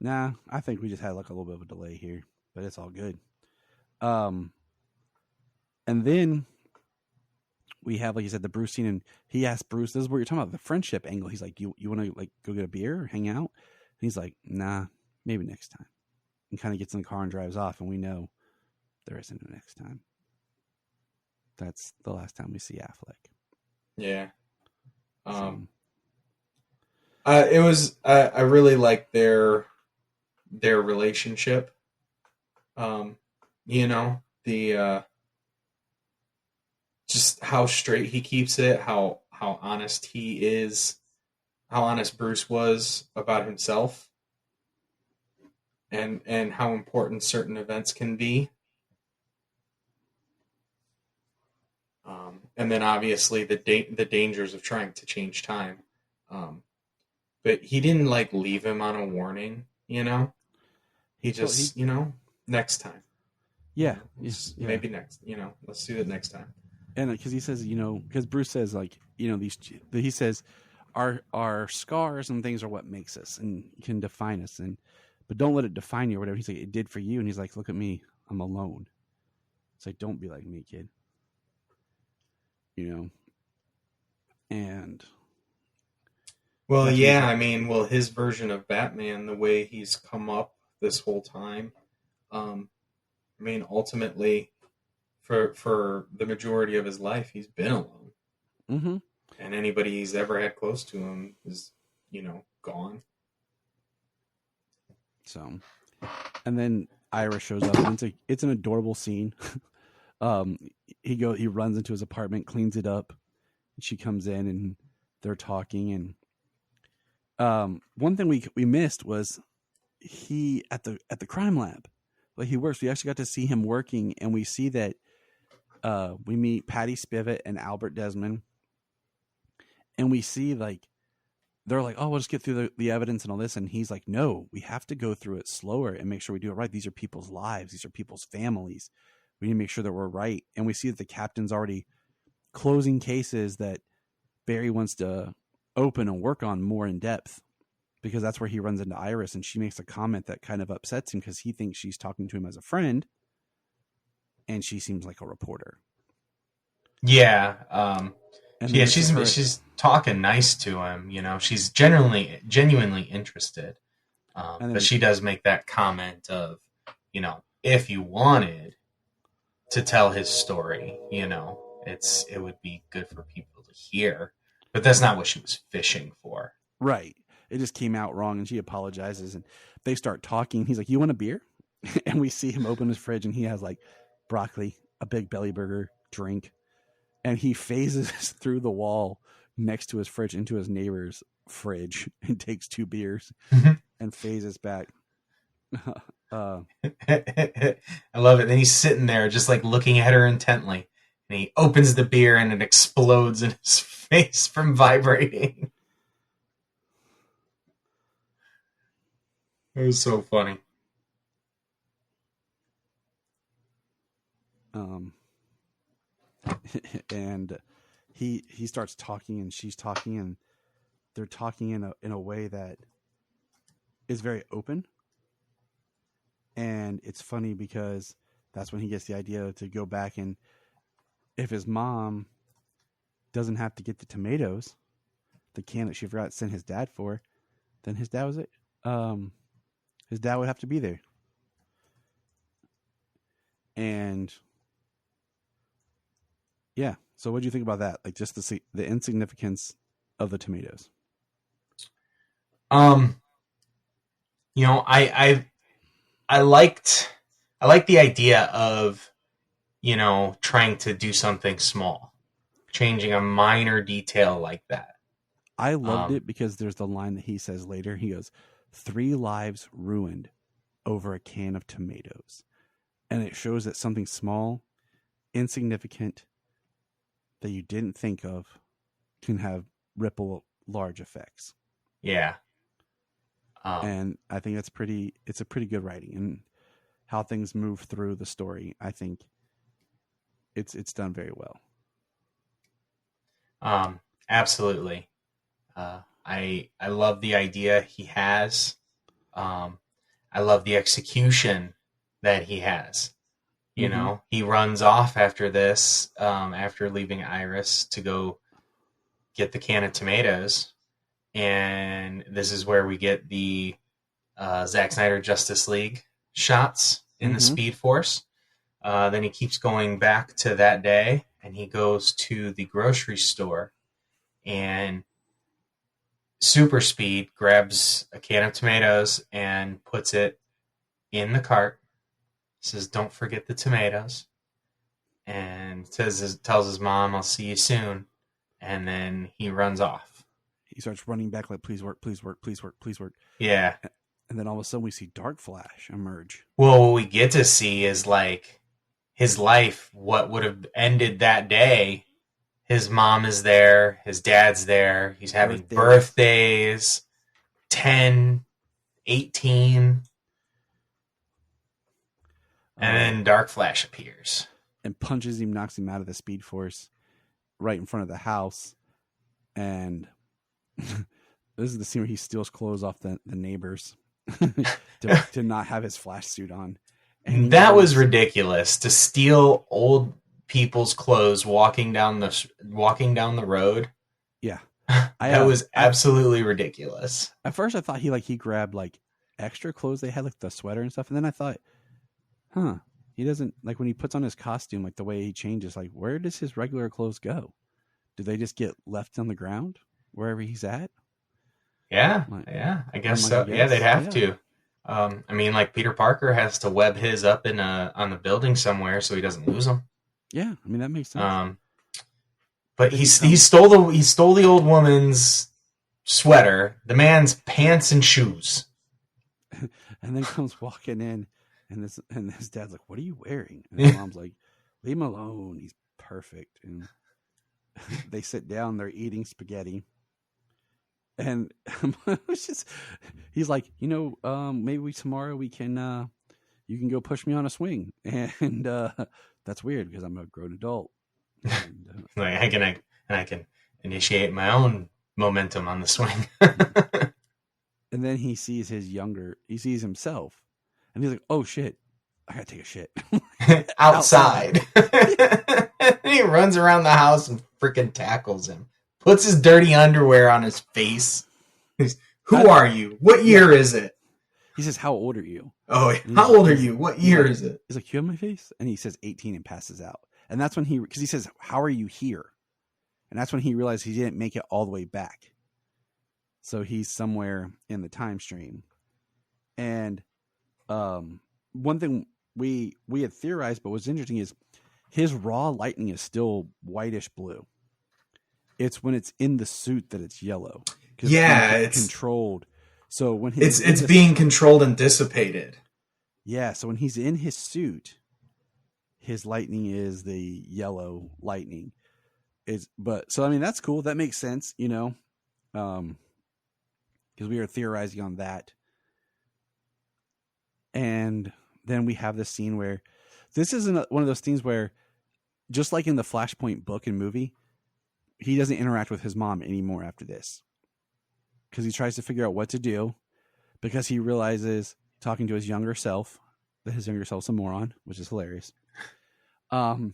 Nah, I think we just had like a little bit of a delay here, but it's all good. And then we have, like you said, the Bruce scene, and he asked Bruce, this is where you're talking about the friendship angle. He's like, you want to like go get a beer or hang out? And he's like, nah, maybe next time. And kind of gets in the car and drives off, and we know there isn't a next time. That's the last time we see Affleck. Yeah. It was. I really liked their relationship. Just how straight he keeps it, how honest he is, how honest Bruce was about himself, and how important certain events can be. And then obviously the dangers of trying to change time. But he didn't like leave him on a warning, He just, next time. Yeah. Maybe next, let's do it next time. And because he says, because Bruce says, like, he says, our scars and things are what makes us and can define us, but don't let it define you or whatever. He's like, it did for you, and he's like, look at me, I'm alone. It's like, don't be like me, kid. And well, yeah, I mean, his version of Batman, the way he's come up this whole time, ultimately, for the majority of his life, he's been alone. Mm-hmm. And anybody he's ever had close to him is, gone. So, and then Ira shows up, and it's an adorable scene. He runs into his apartment, cleans it up, and she comes in, and they're talking. And one thing we missed was he at the crime lab, like he works. We actually got to see him working, and we see that we meet Patty Spivot and Albert Desmond, and we see like they're like, oh, we'll just get through the evidence and all this, and he's like, no, we have to go through it slower and make sure we do it right. These are people's lives, these are people's families. We need to make sure that we're right. And we see that the captain's already closing cases that Barry wants to open and work on more in depth, because that's where he runs into Iris, and she makes a comment that kind of upsets him because he thinks she's talking to him as a friend, and she seems like a reporter. Yeah. And She's talking nice to him. You know, she's genuinely interested. But she does make that comment of, you know, if you wanted to tell his story, you know, it would be good for people to hear. But that's not what she was fishing for. Right. It just came out wrong, and she apologizes, and they start talking. He's like, you want a beer? And we see him open his fridge, and he has like broccoli, a big belly burger, drink. And he phases through the wall next to his fridge into his neighbor's fridge and takes 2 beers and phases back. I love it. Then he's sitting there just like looking at her intently, and he opens the beer and it explodes in his face from vibrating. It was so funny. And he starts talking, and she's talking, and they're talking in a way that is very open. And it's funny because that's when he gets the idea to go back, and if his mom doesn't have to get the tomatoes, the can that she forgot to send his dad for, then his dad his dad would have to be there. And yeah, so what do you think about that? Like, just the insignificance of the tomatoes. You know, I liked the idea of, you know, trying to do something small, changing a minor detail like that. I loved it because there's the line that he says later. He goes, 3 lives ruined over a can of tomatoes. And it shows that something small, insignificant, that you didn't think of can have ripple large effects. Yeah. And I think it's a pretty good writing, and how things move through the story. I think it's done very well. Absolutely. I love the idea he has. I love the execution that he has. You know, he runs off after this, after leaving Iris to go get the can of tomatoes. And this is where we get the Zack Snyder Justice League shots in the Speed Force. Then he keeps going back to that day, and he goes to the grocery store, and Super Speed grabs a can of tomatoes and puts it in the cart. Says, "Don't forget the tomatoes," and tells his mom, "I'll see you soon." And then he runs off. He starts running back like, "Please work, please work, please work, please work." Yeah. And then all of a sudden we see Dark Flash emerge. Well, what we get to see is like his life, what would have ended that day. His mom is there, his dad's there, he's having birthdays, 10, 18. And then Dark Flash appears. And punches him, knocks him out of the Speed Force right in front of the house. And this is the scene where he steals clothes off the neighbors to not have his Flash suit on. And that was ridiculous, to steal old people's clothes walking down the road. Yeah. That was absolutely ridiculous. At first I thought he grabbed like extra clothes they had, like the sweater and stuff. And then I thought, he doesn't, like, when he puts on his costume, like the way he changes, like, where does his regular clothes go? Do they just get left on the ground wherever he's at? Yeah, I guess so. Yeah, they'd have to. I mean, like, Peter Parker has to web his up on the building somewhere so he doesn't lose them. Yeah, I mean, that makes sense. But he stole the old woman's sweater, the man's pants and shoes, and then comes walking in. And his dad's like, "What are you wearing?" And his mom's like, leave him alone. He's perfect. And they sit down. They're eating spaghetti. And it's just, he's like, maybe tomorrow we can, you can go push me on a swing. And that's weird because I'm a grown adult. And, like I can initiate my own momentum on the swing. And then he sees he sees himself, and he's like, "Oh shit, I gotta take a shit." Outside. He runs around the house and freaking tackles him. Puts his dirty underwear on his face. Who are you? What year is it? He says, "How old are you?" Oh, how old are you? What year is it? He's like, "You have my face?" And he says 18 and passes out. And that's when because he says, "How are you here?" And that's when he realized he didn't make it all the way back. So he's somewhere in the time stream. And one thing we had theorized, but what's interesting is his raw lightning is still whitish blue. It's when it's in the suit that it's yellow. Yeah, it's controlled. So when it's being controlled and dissipated. Yeah, so when he's in his suit, his lightning is the yellow lightning. So I mean that's cool. That makes sense, because we are theorizing on that. And then we have this scene where this is one of those things where, just like in the Flashpoint book and movie, he doesn't interact with his mom anymore after this. Because he tries to figure out what to do, because he realizes, talking to his younger self, that his younger self's a moron, which is hilarious. And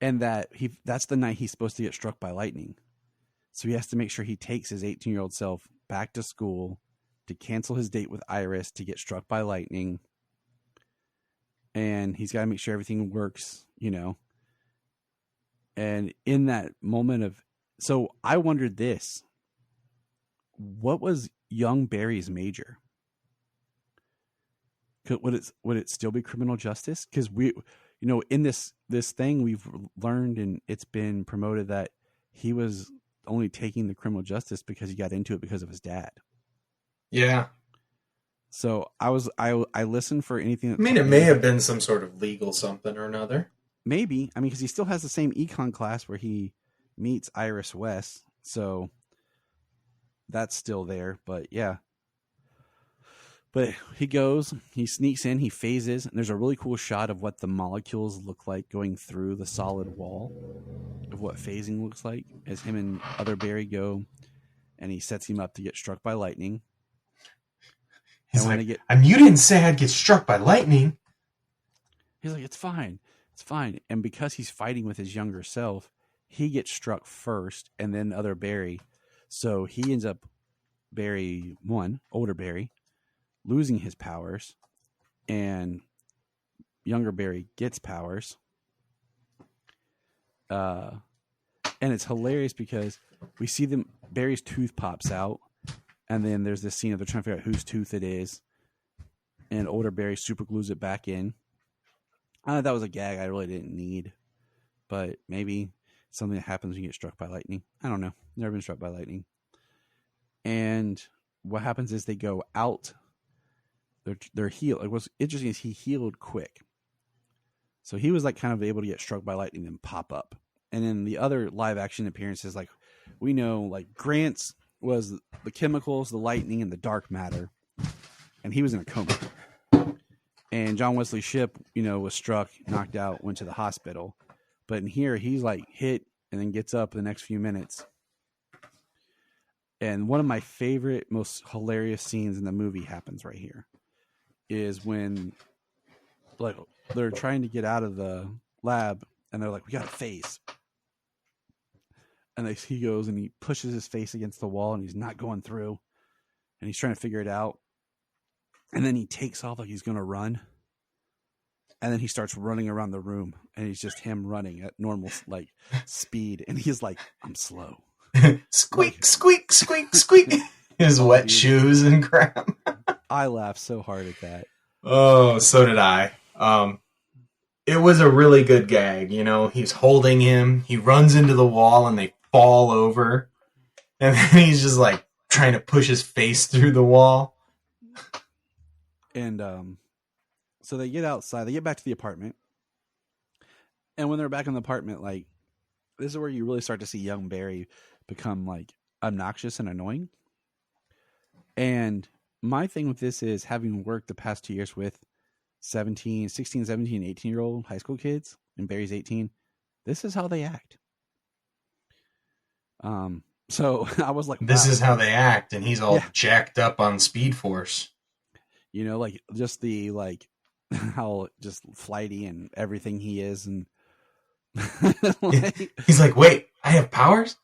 that's the night he's supposed to get struck by lightning. So he has to make sure he takes his 18-year-old self back to school to cancel his date with Iris to get struck by lightning. And he's got to make sure everything works, And in that moment so I wondered this, what was young Barry's major? Would it still be criminal justice? Because in this thing we've learned, and it's been promoted, that he was only taking the criminal justice because he got into it because of his dad. Yeah. So I listened for anything. I mean, it may have been some sort of legal something or another. Maybe. I mean, because he still has the same econ class where he meets Iris West. So that's still there. But yeah. But he sneaks in, he phases, and there's a really cool shot of what the molecules look like going through the solid wall, of what phasing looks like, as him and other Barry go, and he sets him up to get struck by lightning. He's like, and you didn't say I'd get struck by lightning. He's like, it's fine. And because he's fighting with his younger self, he gets struck first, and then other Barry. So he ends up, older Barry, losing his powers, and younger Barry gets powers. And it's hilarious because we see Barry's tooth pops out, and then there's this scene of they're trying to figure out whose tooth it is, and older Barry super glues it back in. I know that was a gag I really didn't need, but maybe something that happens when you get struck by lightning. I don't know. Never been struck by lightning. And what happens is they go out. They're healed. What's interesting is he healed quick. So he was like kind of able to get struck by lightning and pop up. And then the other live action appearances, like we know, like Grant's was the chemicals, the lightning, and the dark matter. And he was in a coma. And John Wesley Shipp, was struck, knocked out, went to the hospital. But in here, he's like hit and then gets up the next few minutes. And one of my favorite, most hilarious scenes in the movie happens right here. Is when like they're trying to get out of the lab and they're like, we got a phase. And he goes and he pushes his face against the wall and he's not going through. And he's trying to figure it out. And then he takes off like he's going to run. And then he starts running around the room. And he's just him running at normal speed. And he's like, I'm slow. Squeak, squeak, squeak, squeak. His wet shoes and crap. I laughed so hard at that. Oh, so did I. It was a really good gag. He's holding him. He runs into the wall and they fall over. And then he's just like trying to push his face through the wall. And so they get outside. They get back to the apartment. And when they're back in the apartment, like, this is where you really start to see young Barry become, like, obnoxious and annoying. And my thing with this is, having worked the past 2 years with 16, 17, 18-year-old high school kids, and Barry's 18, this is how they act. So I was like, this wow. is how they act, and he's all jacked up on Speed Force. You know, like, just the, like, how just flighty and everything he is. And like, he's like, wait, I have powers?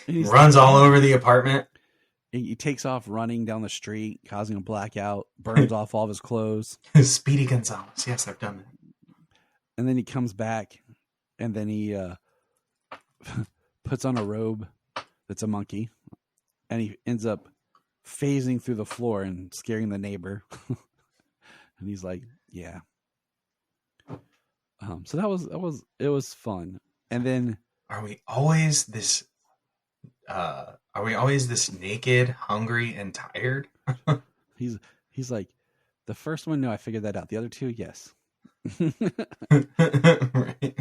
Runs all over the apartment. He takes off running down the street, causing a blackout, burns off all of his clothes. Speedy Gonzalez. Yes, I've done that. And then he comes back, and then he puts on a robe that's a monkey, and he ends up phasing through the floor and scaring the neighbor. And he's like, yeah. So it was fun. And then, are we always this naked, hungry, and tired? he's like, the first one, no, I figured that out. The other two, yes. Right.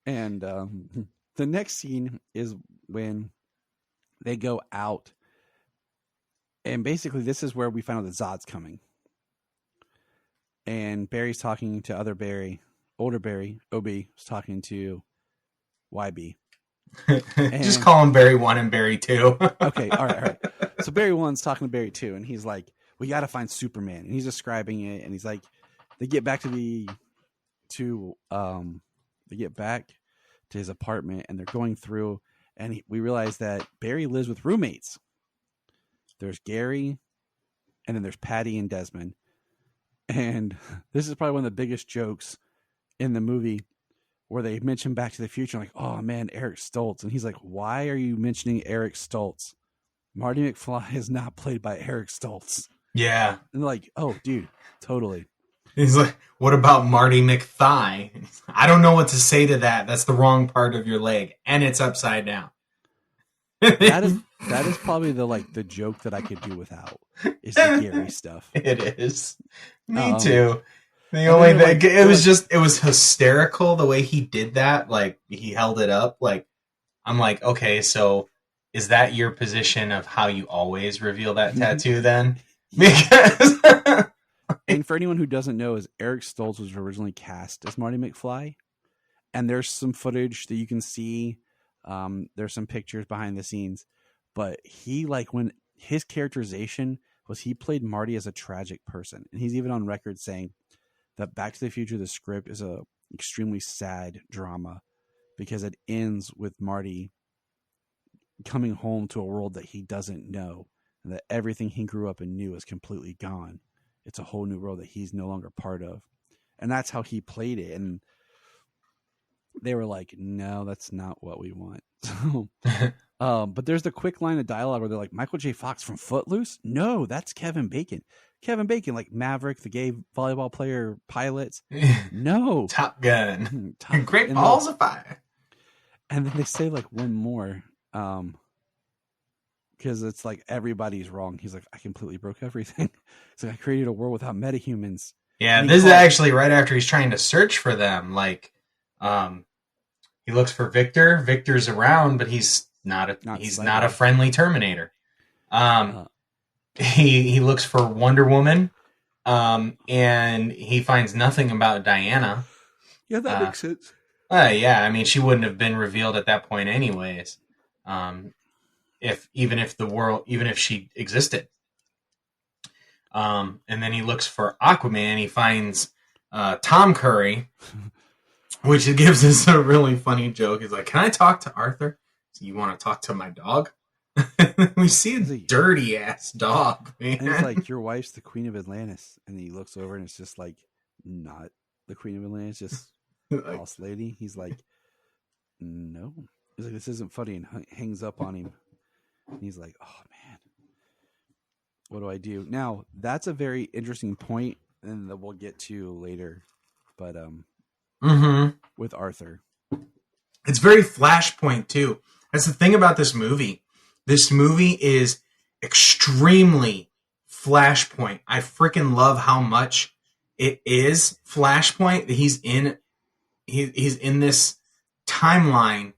And the next scene is when they go out, and basically this is where we find out that Zod's coming. And Barry's talking to other Barry, older Barry. OB is talking to YB. Just call him Barry 1 and Barry 2. Okay, all right. So Barry 1's talking to Barry 2, and he's like, we got to find Superman. And he's describing it, and he's like, they get back to his apartment, and they're going through, and we realize that Barry lives with roommates. There's Gary, and then there's Patty and Desmond. And this is probably one of the biggest jokes in the movie, where they mention Back to the Future, like, oh man, Eric Stoltz. And he's like, why are you mentioning Eric Stoltz? Marty McFly is not played by Eric Stoltz. Yeah. And like, oh dude, totally. He's like, what about Marty McThigh? I don't know what to say to that. That's the wrong part of your leg, and it's upside down. That is probably the joke that I could do without, is the Gary stuff. It is. Me too. The only thing, it was hysterical the way he did that. Like, he held it up. Like, I'm like, okay, so is that your position of how you always reveal that tattoo then? Because and for anyone who doesn't know, is Eric Stoltz was originally cast as Marty McFly, and there's some footage that you can see. There's some pictures behind the scenes, but he, like, when his characterization was, he played Marty as a tragic person, and he's even on record saying that Back to the Future, the script, is a extremely sad drama because it ends with Marty coming home to a world that he doesn't know, and that everything he grew up and knew is completely gone. It's a whole new world that he's no longer part of. And that's how he played it. And they were like, no, that's not what we want. But there's the quick line of dialogue where they're like, Michael J. Fox from Footloose? No, that's Kevin Bacon. Kevin Bacon, like Maverick, the gay volleyball player, pilots. No. Top Gun. Great Balls of Fire. And then they say like one more. Because it's like, everybody's wrong. He's like, I completely broke everything. It's like, I created a world without metahumans. Yeah, this is actually right after he's trying to search for them. Like, he looks for Victor. Victor's around, but he's not a friendly Terminator. He looks for Wonder Woman, and he finds nothing about Diana. Yeah, that makes sense. Yeah, I mean, she wouldn't have been revealed at that point anyways. Even if she existed. And then he looks for Aquaman. He finds Tom Curry, which gives us a really funny joke. He's like, "Can I talk to Arthur?" So, you want to talk to my dog? We see a dirty ass dog, man. And it's like, your wife's the Queen of Atlantis, and he looks over and it's just like, not the Queen of Atlantis, just boss lady. He's like, no. He's like, this isn't funny, and hangs up on him. And he's like, oh man, what do I do now? That's a very interesting point, and that we'll get to later. But with Arthur, it's very Flashpoint too. That's the thing about this movie. This movie is extremely Flashpoint. I freaking love how much it is Flashpoint. He's in he's in this timeline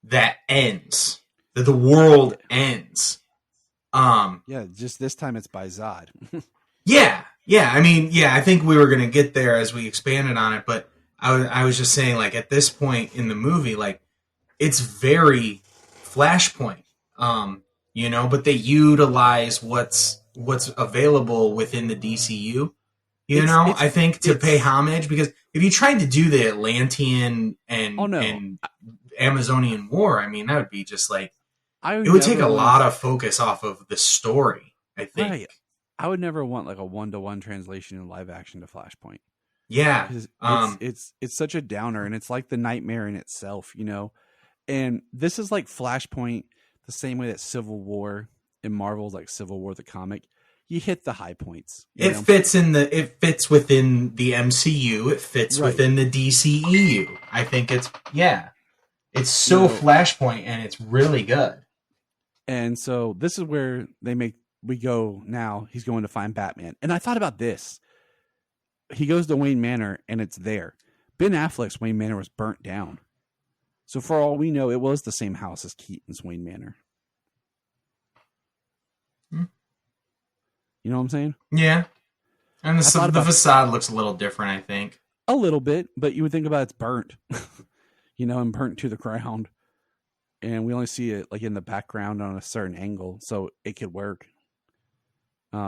that ends, that the world ends. Yeah, just this time it's by Zod. Yeah. I mean, I think we were going to get there as we expanded on it, but I was just saying, like, at this point in the movie, like, it's very Flashpoint, but they utilize what's available within the DCU, I think, to pay homage, because if you tried to do the Atlantean and Amazonian War, I mean, that would be just like, it would take a lot of focus off of the story, I think. Right. I would never want like a 1-to-1 translation in live action to Flashpoint. Yeah. It's such a downer, and it's like the nightmare in itself, And this is like Flashpoint, the same way that Civil War in Marvel's like Civil War the comic. You hit the high points. It fits within the MCU. It fits within the DCEU. I think it's so Flashpoint, and it's really good. And so this is where we go now. He's going to find Batman. And I thought about this. He goes to Wayne Manor, and it's there. Ben Affleck's Wayne Manor was burnt down. So for all we know, it was the same house as Keaton's Wayne Manor. You know what I'm saying? Yeah. And the facade looks a little different, I think. A little bit, but you would think about it's burnt. And burnt to the ground. And we only see it like in the background on a certain angle, so it could work. We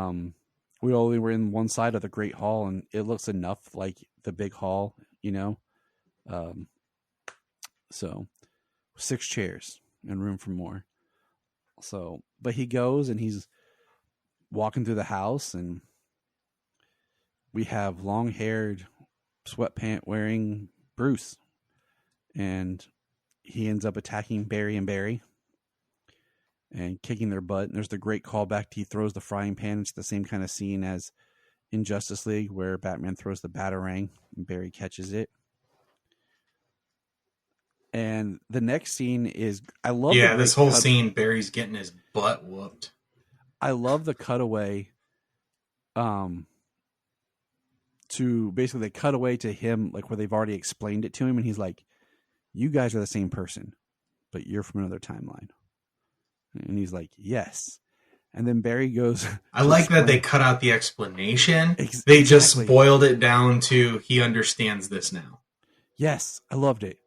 only were in one side of the Great Hall, and it looks enough like the big hall, So 6 chairs and room for more. So, but he goes and he's walking through the house, and we have long-haired, sweatpant wearing Bruce, and he ends up attacking Barry and kicking their butt. And there's the great callback to he throws the frying pan. It's the same kind of scene as in Justice League where Batman throws the Batarang and Barry catches it. And the next scene is, I love this whole scene, Barry's getting his butt whooped. I love the cutaway to basically they cut away to him like where they've already explained it to him, and he's like, you guys are the same person, but you're from another timeline. And he's like, yes. And then Barry goes... I like that they cut out the explanation. They just boiled it down to, he understands this now. Yes, I loved it.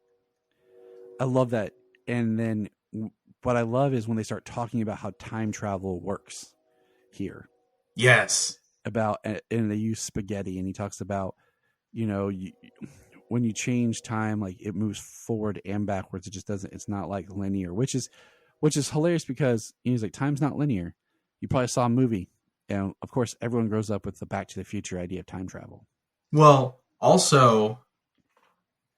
I love that. And then what I love is when they start talking about how time travel works here. Yes. And they use spaghetti, and he talks about, when you change time, like it moves forward and backwards. It just doesn't, it's not like linear, which is hilarious because he's like, time's not linear. You probably saw a movie. And of course, everyone grows up with the Back to the Future idea of time travel. Well, also,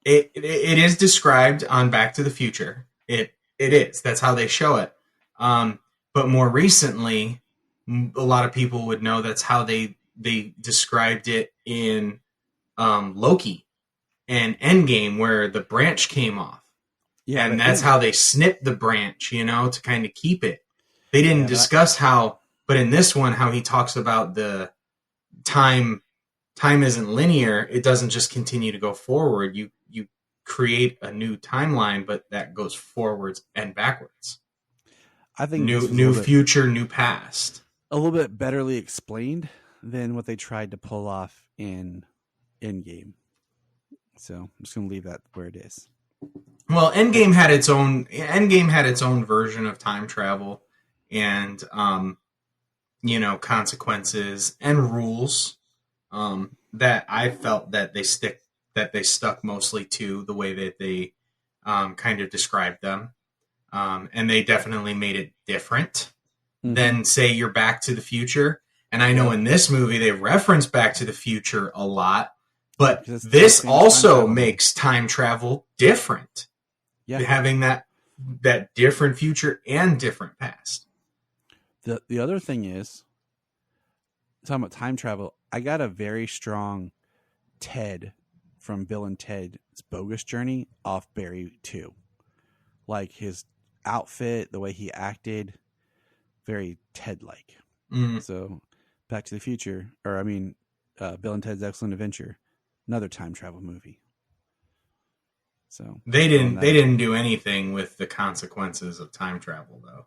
it is described on Back to the Future. It is. That's how they show it. But more recently, a lot of people would know that's how they described it in Loki and Endgame, where the branch came off. Yeah, and that's how they snipped the branch, to kind of keep it. They didn't discuss how, but in this one, how he talks about the time isn't linear. It doesn't just continue to go forward. You create a new timeline, but that goes forwards and backwards. I think new future, new past. A little bit betterly explained than what they tried to pull off in Endgame. So I'm just going to leave that where it is. Well, Endgame had its own version of time travel and consequences and rules that I felt that they stuck mostly to the way that they kind of described them. And they definitely made it different than, say, your Back to the Future. And I know in this movie they reference Back to the Future a lot, but this also makes time travel different. Yeah. Having that different future and different past. The other thing is, talking about time travel, I got a very strong Ted from Bill and Ted's Bogus Journey off Barry 2. Like his outfit, the way he acted, very Ted-like. So Back to the Future, Bill and Ted's Excellent Adventure, another time travel movie. So They didn't do anything with the consequences of time travel, though.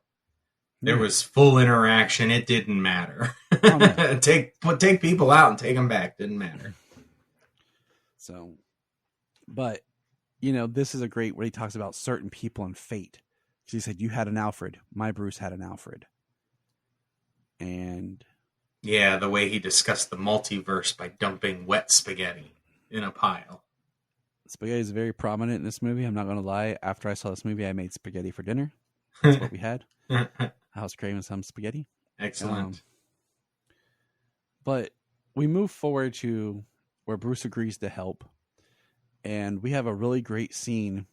There was full interaction. It didn't matter. Oh, no. take people out and take them back. Didn't matter. So, but this is a great where he talks about certain people and fate. Because he said, "You had an Alfred. My Bruce had an Alfred." And yeah, the way he discussed the multiverse by dumping wet spaghetti in a pile. Spaghetti is very prominent in this movie. I'm not going to lie. After I saw this movie, I made spaghetti for dinner. That's what we had. I was craving some spaghetti. Excellent. But we move forward to where Bruce agrees to help. And we have a really great scene.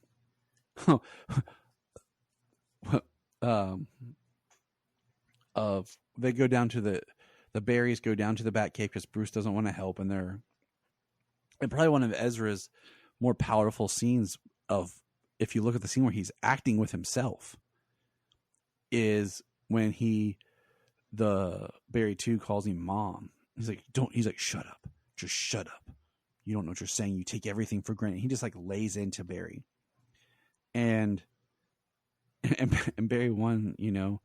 Of they go down to the berries go down to the Batcave because Bruce doesn't want to help. And probably one of Ezra's more powerful scenes of, if you look at the scene where he's acting with himself, is when the Barry 2 calls him mom. He's like, shut up. Just shut up. You don't know what you're saying. You take everything for granted. He just like lays into Barry. And Barry 1,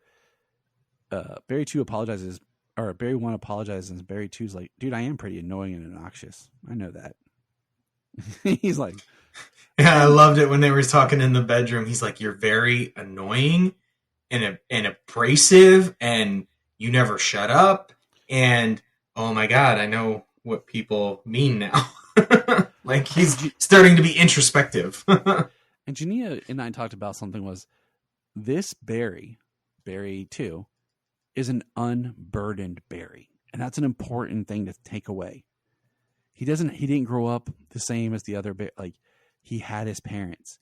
Barry 2 apologizes, or Barry 1 apologizes, and Barry 2's like, dude, I am pretty annoying and obnoxious. I know that. He's like, yeah, I loved it when they were talking in the bedroom. He's like, you're very annoying and abrasive, and you never shut up. And oh my God, I know what people mean now. Like he's starting to be introspective. And Jania and I talked about something was this Barry 2, is an unburdened Barry. And that's an important thing to take away. He didn't grow up the same as the other, like he had his parents.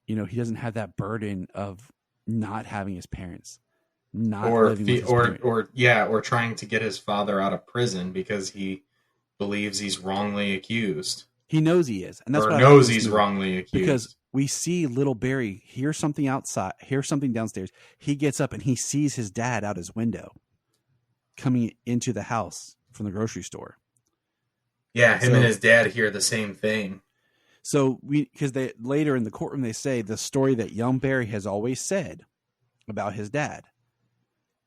He doesn't have that burden of not having his parents, or trying to get his father out of prison because he believes he's wrongly accused. He knows he is, and that's what knows he's wrongly accused. Because we see little Barry hear something outside, hear something downstairs. He gets up and he sees his dad out his window, coming into the house from the grocery store. Yeah, him and his dad hear the same thing. So because they later in the courtroom they say the story that young Barry has always said about his dad.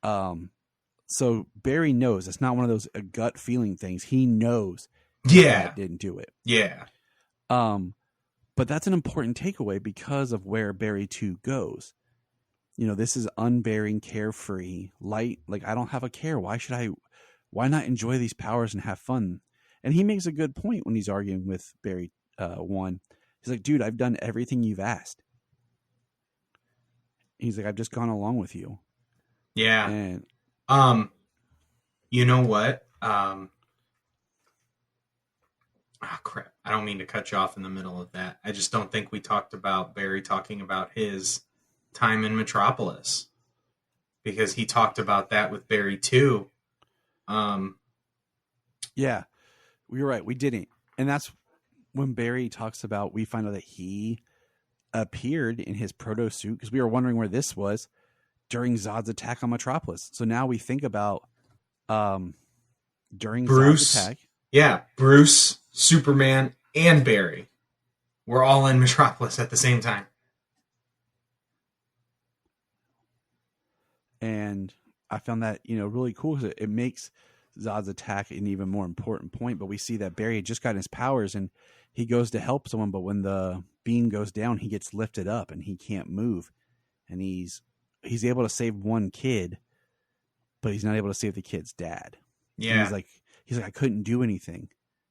So Barry knows it's not one of those gut feeling things. He knows. Yeah, didn't do it. Yeah. But that's an important takeaway because of where Barry 2 goes. This is unbearing, carefree, light. Like I don't have a care. Why not enjoy these powers and have fun? And he makes a good point when he's arguing with Barry 1. He's like, dude, I've done everything you've asked. He's like, I've just gone along with you. Yeah. And you know what? Crap. I don't mean to cut you off in the middle of that. I just don't think we talked about Barry talking about his time in Metropolis. Because he talked about that with Barry 2. Yeah. You're right. We didn't. And that's when Barry talks about, we find out that he appeared in his proto suit because we were wondering where this was during Zod's attack on Metropolis. So now we think about during Bruce, Zod's attack. Yeah, Bruce, Superman, and Barry were all in Metropolis at the same time. And I found that, really cool because it makes Zod's attack an even more important point. But we see that Barry had just gotten his powers and he goes to help someone. But when the beam goes down, he gets lifted up and he can't move. And he's able to save one kid, but he's not able to save the kid's dad. Yeah. And he's like, I couldn't do anything.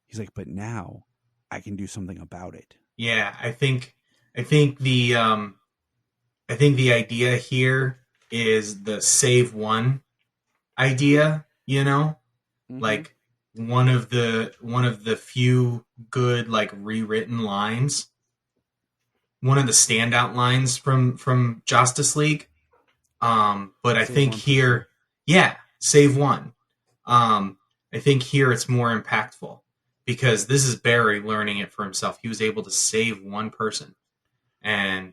He's like, but now I can do something about it. Yeah. I think the idea here is the save one idea, Mm-hmm. like one of the few good, like rewritten lines, one of the standout lines from Justice League. But I think here, save one. I think here it's more impactful because this is Barry learning it for himself. He was able to save one person and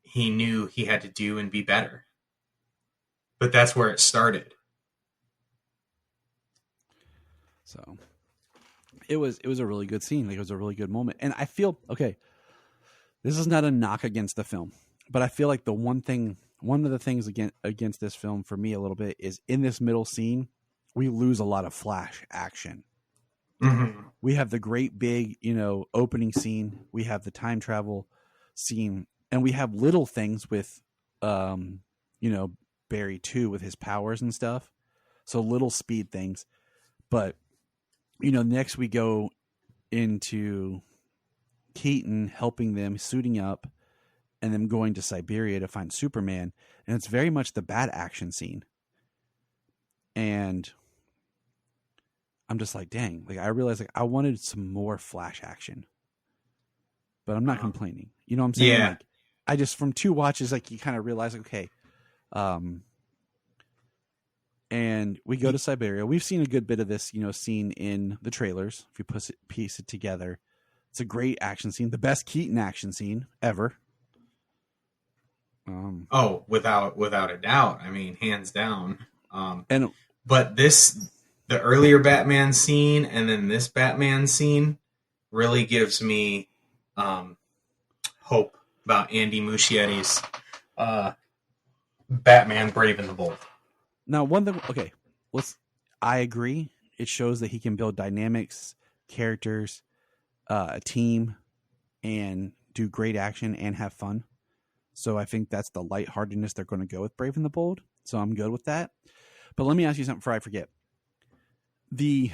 he knew he had to do and be better. But that's where it started. So it was a really good scene. Like, it was a really good moment. And I feel, okay, This is not a knock against the film, but I feel like one of the things against this film for me a little bit is in this middle scene, we lose a lot of flash action. Mm-hmm. We have the great big, opening scene. We have the time travel scene, and we have little things with, Barry too with his powers and stuff. So little speed things, but next we go into Keaton helping them suiting up and them going to Siberia to find Superman. And it's very much the bad action scene. And I'm just like, dang, like I realized like I wanted some more flash action, but I'm not complaining. You know what I'm saying? Yeah. Like, I just, from 2 watches, like you kind of realize, like, okay. And we go to Siberia. We've seen a good bit of this, scene in the trailers. If you piece it together, it's a great action scene. The best Keaton action scene ever. Without a doubt. I mean, hands down. But the earlier Batman scene and then this Batman scene really gives me hope about Andy Muschietti's Batman Brave and the Bold. Now, one thing, okay, I agree. It shows that he can build dynamics, characters, a team, and do great action and have fun. So I think that's the lightheartedness they're going to go with Brave and the Bold. So I'm good with that. But let me ask you something before I forget. The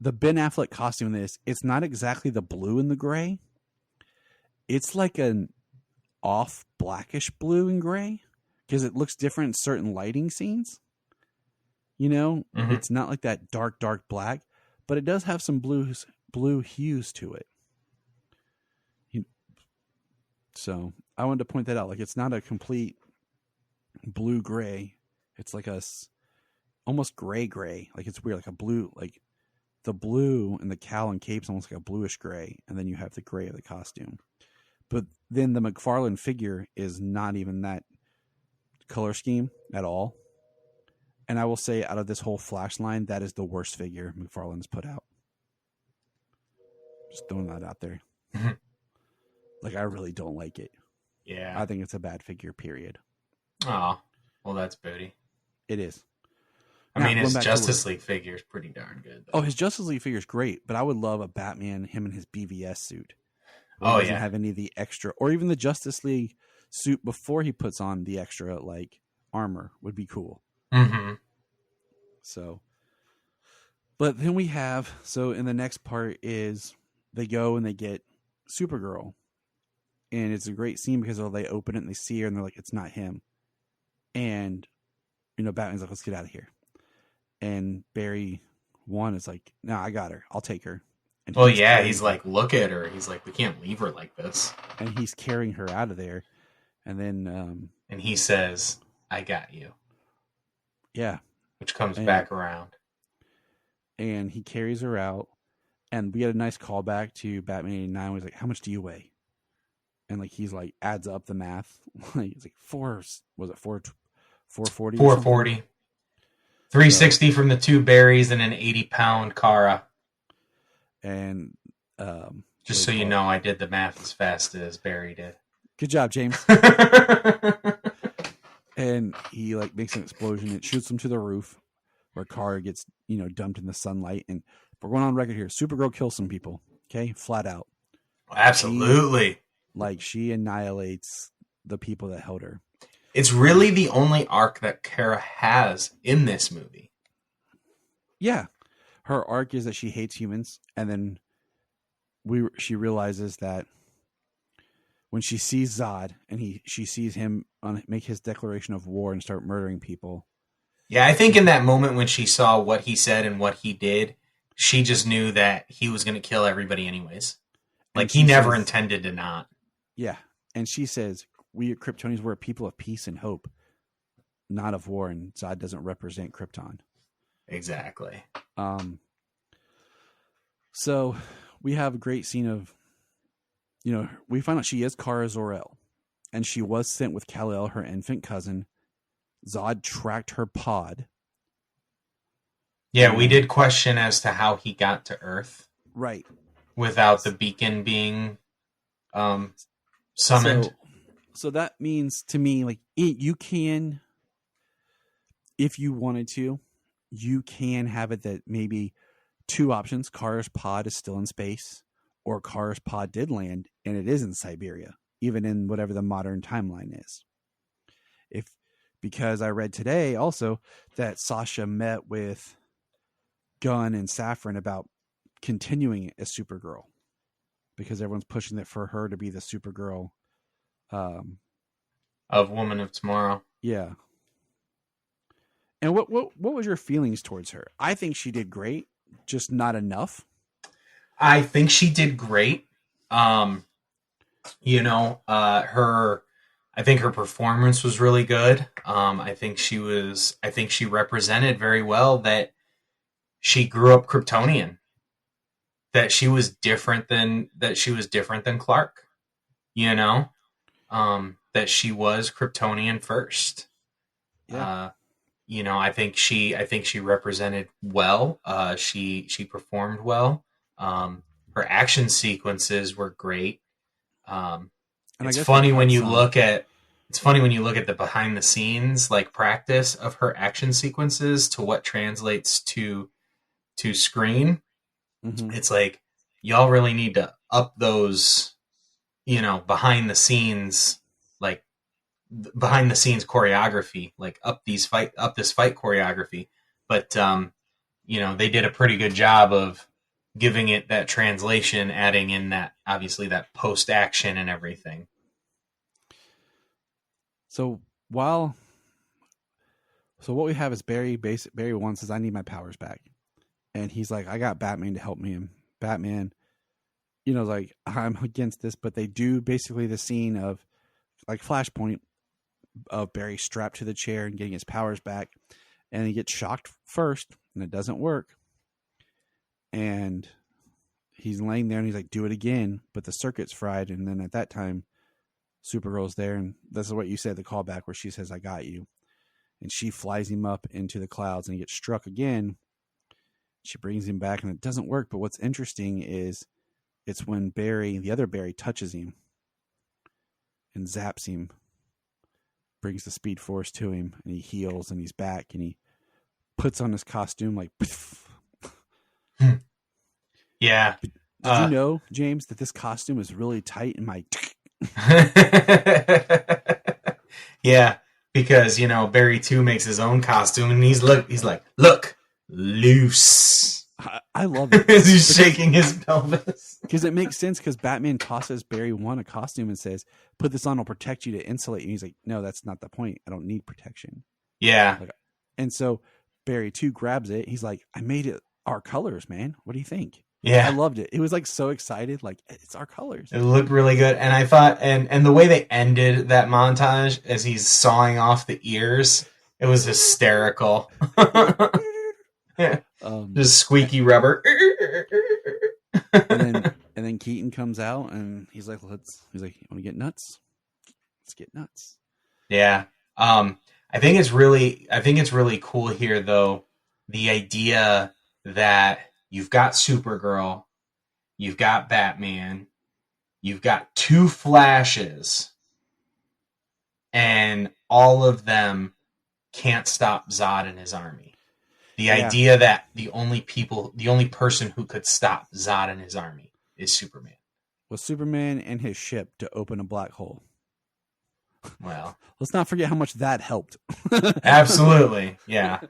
Ben Affleck costume in this, it's not exactly the blue and the gray. It's like an off blackish blue and gray because it looks different in certain lighting scenes. Mm-hmm. It's not like that dark black, but it does have some blue hues to it. So I wanted to point that out. Like, it's not a complete blue gray. It's like almost gray. Like, it's weird. Like a blue, like the blue and the cowl and cape's almost like a bluish gray. And then you have the gray of the costume. But then the McFarlane figure is not even that color scheme at all. And I will say, out of this whole Flash line, that is the worst figure McFarlane's put out. Just throwing that out there. Like, I really don't like it. Yeah. I think it's a bad figure, period. Oh, well, that's booty. It is. I mean, his Justice League figure is pretty darn good, though. Oh, his Justice League figure is great, but I would love a Batman, him in his BVS suit. Oh, doesn't have any of the extra, or even the Justice League suit before he puts on the extra, like, armor would be cool. Mm-hmm. So, but then we have, so in the next part is they go and they get Supergirl. And it's a great scene because they open it and they see her and they're like, it's not him. And, Batman's like, let's get out of here. And Barry 1 is like, no, I got her. I'll take her. And he's like, look at her. He's like, we can't leave her like this. And he's carrying her out of there. And then... and he says, I got you. Yeah. Which comes back around. And he carries her out. And we get a nice callback to Batman 89 where he's like, how much do you weigh? And like he's like adds up the math. Like it's like 440? 440. 360 from the 2 berries and an 80-pound Kara. And just so you know, I did the math as fast as Barry did. Good job, James. And he like makes an explosion. It shoots him to the roof where Kara gets, dumped in the sunlight. And we're going on record here. Supergirl kills some people. Okay. Flat out. Absolutely. She annihilates the people that held her. It's really the only arc that Kara has in this movie. Yeah. Her arc is that she hates humans. And then she realizes that when she sees Zod and she sees him make his declaration of war and start murdering people. Yeah, I think in that moment when she saw what he said and what he did, she just knew that he was going to kill everybody anyways. Like, he never intended to not. Yeah. And she says, we at Kryptonians, we're a people of peace and hope, not of war. And Zod doesn't represent Krypton. Exactly. So we have a great scene of, we find out she is Kara Zor-El. And she was sent with Kal-El, her infant cousin. Zod tracked her pod. Yeah, we did question as to how he got to Earth. Right. Without the beacon being summoned. So that means to me, like, you can, if you wanted to, you can have it that maybe two options. Kara's pod is still in space, or Kara's pod did land and it is in Siberia, even in whatever the modern timeline is. Because I read today also that Sasha met with Gunn and Safran about continuing as Supergirl, because everyone's pushing it for her to be the Supergirl Of Woman of Tomorrow. Yeah. And what was your feelings towards her? I think she did great, just not enough. I think she did great. I think her performance was really good. I think she represented very well that she grew up Kryptonian. That she was different than Clark. That she was Kryptonian first. Yeah. I think she represented well. She performed well. Her action sequences were great. It's funny when you look at the behind the scenes like practice of her action sequences to what translates to screen. Mm-hmm. It's like y'all really need to up those, behind the scenes choreography, like up this fight choreography. But they did a pretty good job of giving it that translation, adding in that obviously that post action and everything. So what we have is Barry 1 says, I need my powers back. And he's like, I got Batman to help me. And Batman, like, I'm against this, but they do basically the scene of like Flashpoint of Barry strapped to the chair and getting his powers back. And he gets shocked first and it doesn't work. And he's laying there and he's like, do it again. But the circuit's fried. And then at that time, Supergirl's there. And this is what you said, the callback where she says, I got you. And she flies him up into the clouds and he gets struck again. She brings him back and it doesn't work. But what's interesting is it's when the other Barry touches him and zaps him, brings the Speed Force to him, and he heals and he's back and he puts on his costume like, yeah. Did you know, James, that this costume is really tight in my... Yeah, because, Barry 2 makes his own costume and he's like, look, loose. I love it. He's shaking his pelvis. Because it makes sense, because Batman tosses Barry 1 a costume and says, put this on, I'll protect you to insulate you. And he's like, no, that's not the point. I don't need protection. Yeah. And so Barry 2 grabs it. He's like, I made it our colors, man. What do you think? Yeah. I loved it. It was like so excited. Like, it's our colors. It looked really good. And I thought, and the way they ended that montage as he's sawing off the ears, it was hysterical. Yeah. Just squeaky rubber. and then Keaton comes out and he's like, you want to get nuts? Let's get nuts. Yeah. I think it's really cool here though. The idea that you've got Supergirl, you've got Batman, you've got two Flashes, and all of them can't stop Zod and his army. The idea that the only person who could stop Zod and his army is Superman. Was Superman and his ship to open a black hole. Well, let's not forget how much that helped. Absolutely. Yeah.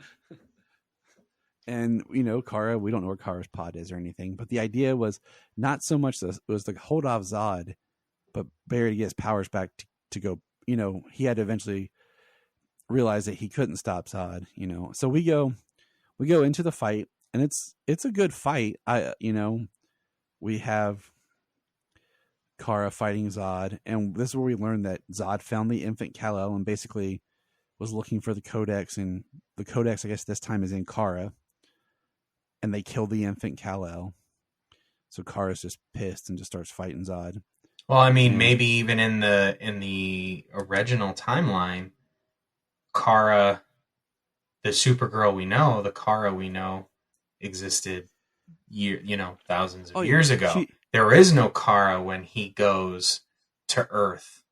And, Kara, we don't know where Kara's pod is or anything, but the idea was not so much was to hold off Zod, but Barry to get his powers back to go, he had to eventually realize that he couldn't stop Zod, So we go into the fight and it's a good fight. We have Kara fighting Zod, and this is where we learned that Zod found the infant Kal-El and basically was looking for the Codex, and the Codex, I guess this time, is in Kara, and they kill the infant Kal-El. So Kara's just pissed and just starts fighting Zod. Well, I mean, maybe even in the original timeline, Kara, the Supergirl we know, the Kara we know, existed thousands of years ago. There is no Kara when he goes to Earth.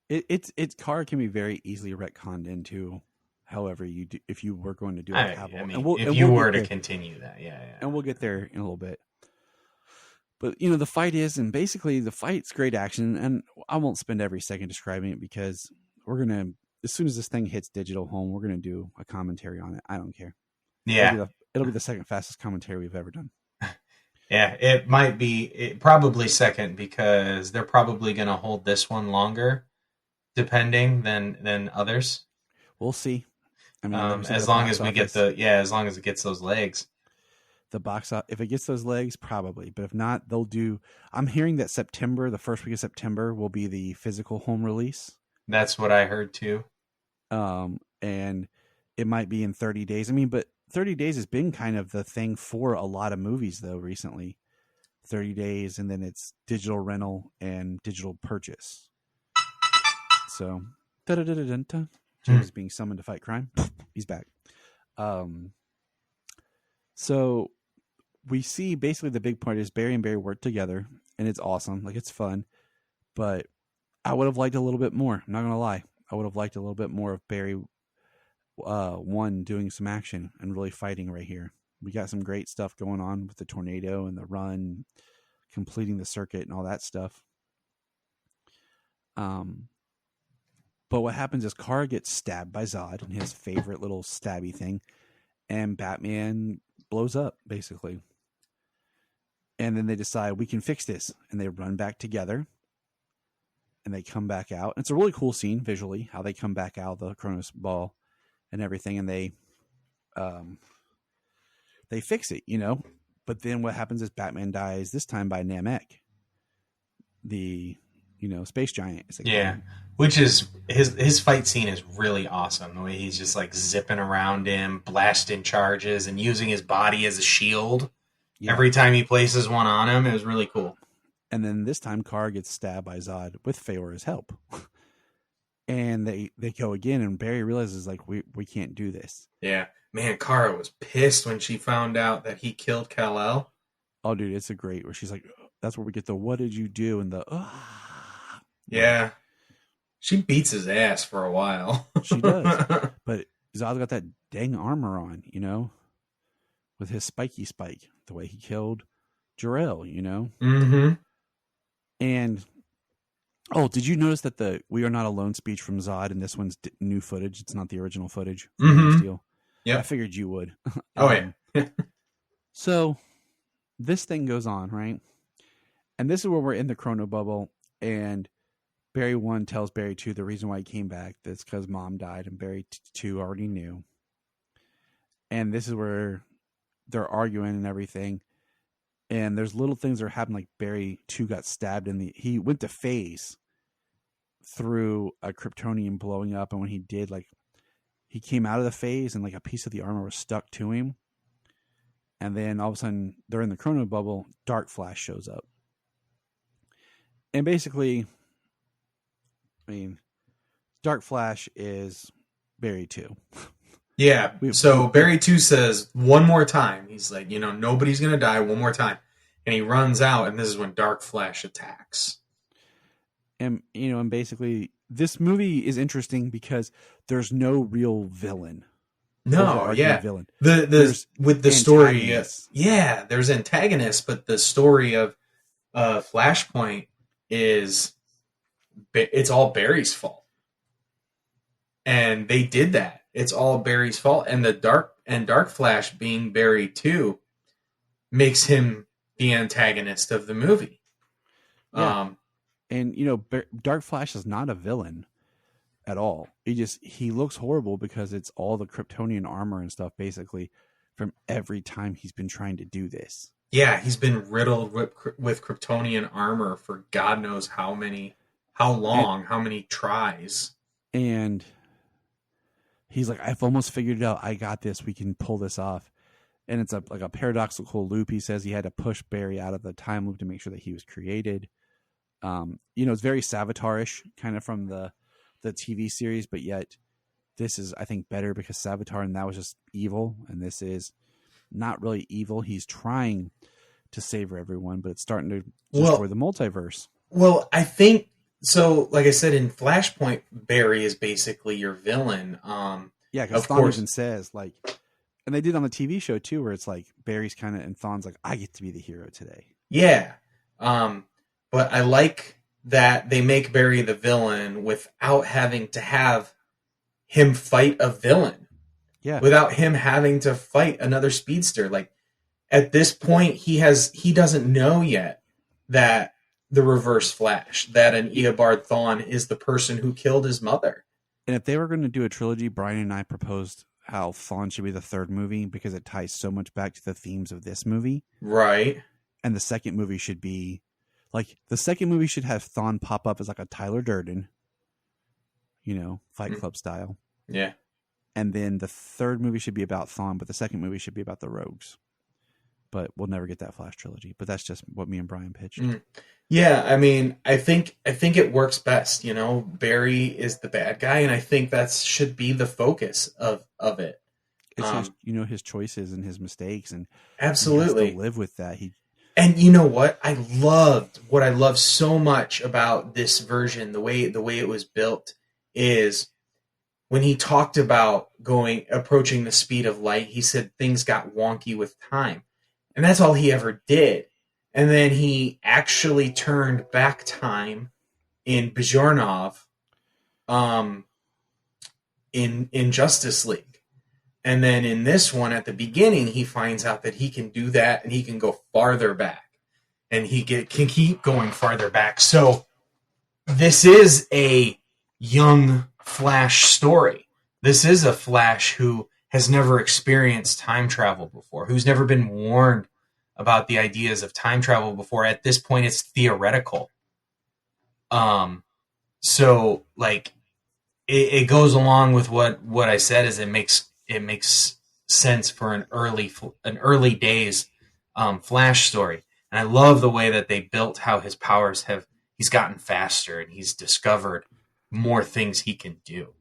It's Kara can be very easily retconned into however you do if you were going to do it. I mean, if you were to continue that, yeah. And we'll get there in a little bit. But the fight is, and basically the fight's great action, and I won't spend every second describing it because we're gonna, as soon as this thing hits digital home, we're gonna do a commentary on it. I don't care. Yeah, it'll be the second fastest commentary we've ever done. Yeah, it might be probably second because they're probably gonna hold this one longer, depending than others. We'll see. I mean, as long as we get as long as it gets those legs. The box office, if it gets those legs, probably. But if not, they'll do. I'm hearing that September, the first week of September, will be the physical home release. That's what I heard too. And it might be in 30 days. I mean, but 30 days has been kind of the thing for a lot of movies, though, recently. 30 days, and then it's digital rental and digital purchase. So, James being summoned to fight crime. He's back. So we see basically the big point is Barry and Barry work together, and it's awesome. Like, it's fun. But I would have liked a little bit more. I'm not going to lie. I would have liked a little bit more of Barry, doing some action and really fighting right here. We got some great stuff going on with the tornado and the run, completing the circuit and all that stuff. But what happens is Kara gets stabbed by Zod in his favorite little stabby thing, and Batman blows up, basically. And then they decide, we can fix this. And they run back together. And they come back out. It's a really cool scene, visually, how they come back out of the Kronos ball and everything. And they fix it, But then what happens is Batman dies, this time by Namek, the, space giant. Yeah, which is, his fight scene is really awesome. The way he's just like zipping around him, blasting charges, and using his body as a shield. Yeah. Every time he places one on him, it was really cool. And then this time, Kara gets stabbed by Zod with Feora's help. And they go again, and Barry realizes, like, we can't do this. Yeah. Man, Kara was pissed when she found out that he killed Kal-El. Oh, dude, it's a great, where she's like, that's where we get the, what did you do? And the, Yeah. She beats his ass for a while. She does. But Zod's got that dang armor on, with his spiky spike, the way he killed Jor-El, Mm-hmm. And, did you notice that the "We Are Not Alone" speech from Zod in this one's new footage? It's not the original footage. Mm-hmm. Yeah, I figured you would. Yeah. So this thing goes on, right? And this is where we're in the chrono bubble, and Barry 1 tells Barry 2 the reason why he came back. That's because Mom died, and Barry 2 already knew. And this is where they're arguing and everything. And there's little things that are happening, like Barry 2 got stabbed he went to phase through a Kryptonian blowing up. And when he did, like, he came out of the phase and like a piece of the armor was stuck to him. And then all of a sudden they're in the chrono bubble. Dark Flash shows up. And basically, Dark Flash is Barry 2. Yeah, so Barry 2 says one more time. He's like, nobody's going to die, one more time. And he runs out, and this is when Dark Flash attacks. And, and basically, this movie is interesting because there's no real villain. No, yeah. Villain. With the story, there's antagonists, but the story of Flashpoint it's all Barry's fault. And they did that. It's all Barry's fault, and Dark Flash being Barry 2 makes him the antagonist of the movie. Yeah. And Dark Flash is not a villain at all. He looks horrible because it's all the Kryptonian armor and stuff, basically, from every time he's been trying to do this. Yeah, he's been riddled with Kryptonian armor for God knows how long, how many tries. And he's like, I've almost figured it out. I got this. We can pull this off. And it's like a paradoxical loop. He says he had to push Barry out of the time loop to make sure that he was created. It's very Savitar-ish, kind of from the TV series, but yet this is, I think, better because Savitar and that was just evil, and this is not really evil. He's trying to savor everyone, but it's starting to destroy the multiverse. Well, I think so. Like I said, in Flashpoint, Barry is basically your villain. Yeah, because Thawne even says like, and they did on the TV show too, where it's like Barry's kind of and Thawne's like, I get to be the hero today. Yeah, but I like that they make Barry the villain without having to have him fight a villain. Yeah, without him having to fight another speedster. Like at this point, he doesn't know yet that the Reverse Flash, that an Eobard Thawne is the person who killed his mother. And if they were going to do a trilogy, Bryan and I proposed how Thawne should be the third movie because it ties so much back to the themes of this movie. Right. And the second movie should be like the second movie should have Thawne pop up as like a Tyler Durden, Fight Club style. Yeah. And then the third movie should be about Thawne, but the second movie should be about the Rogues. But we'll never get that Flash trilogy. But that's just what me and Bryan pitched. Yeah, I mean, I think it works best. Barry is the bad guy, and I think that should be the focus of it. It's his choices and his mistakes, and absolutely he has to live with that. And you know what? What I love so much about this version, the way it was built, is when he talked about approaching the speed of light, he said things got wonky with time. And that's all he ever did. And then he actually turned back time in Bjornov in Justice League. And then in this one, at the beginning, he finds out that he can do that and he can go farther back. And he can keep going farther back. So this is a young Flash story. This is a Flash who has never experienced time travel before, who's never been warned about the ideas of time travel before. At this point, it's theoretical. So like it goes along with what I said, is it makes sense for an early days Flash story. And I love the way that they built how his powers he's gotten faster and he's discovered more things he can do.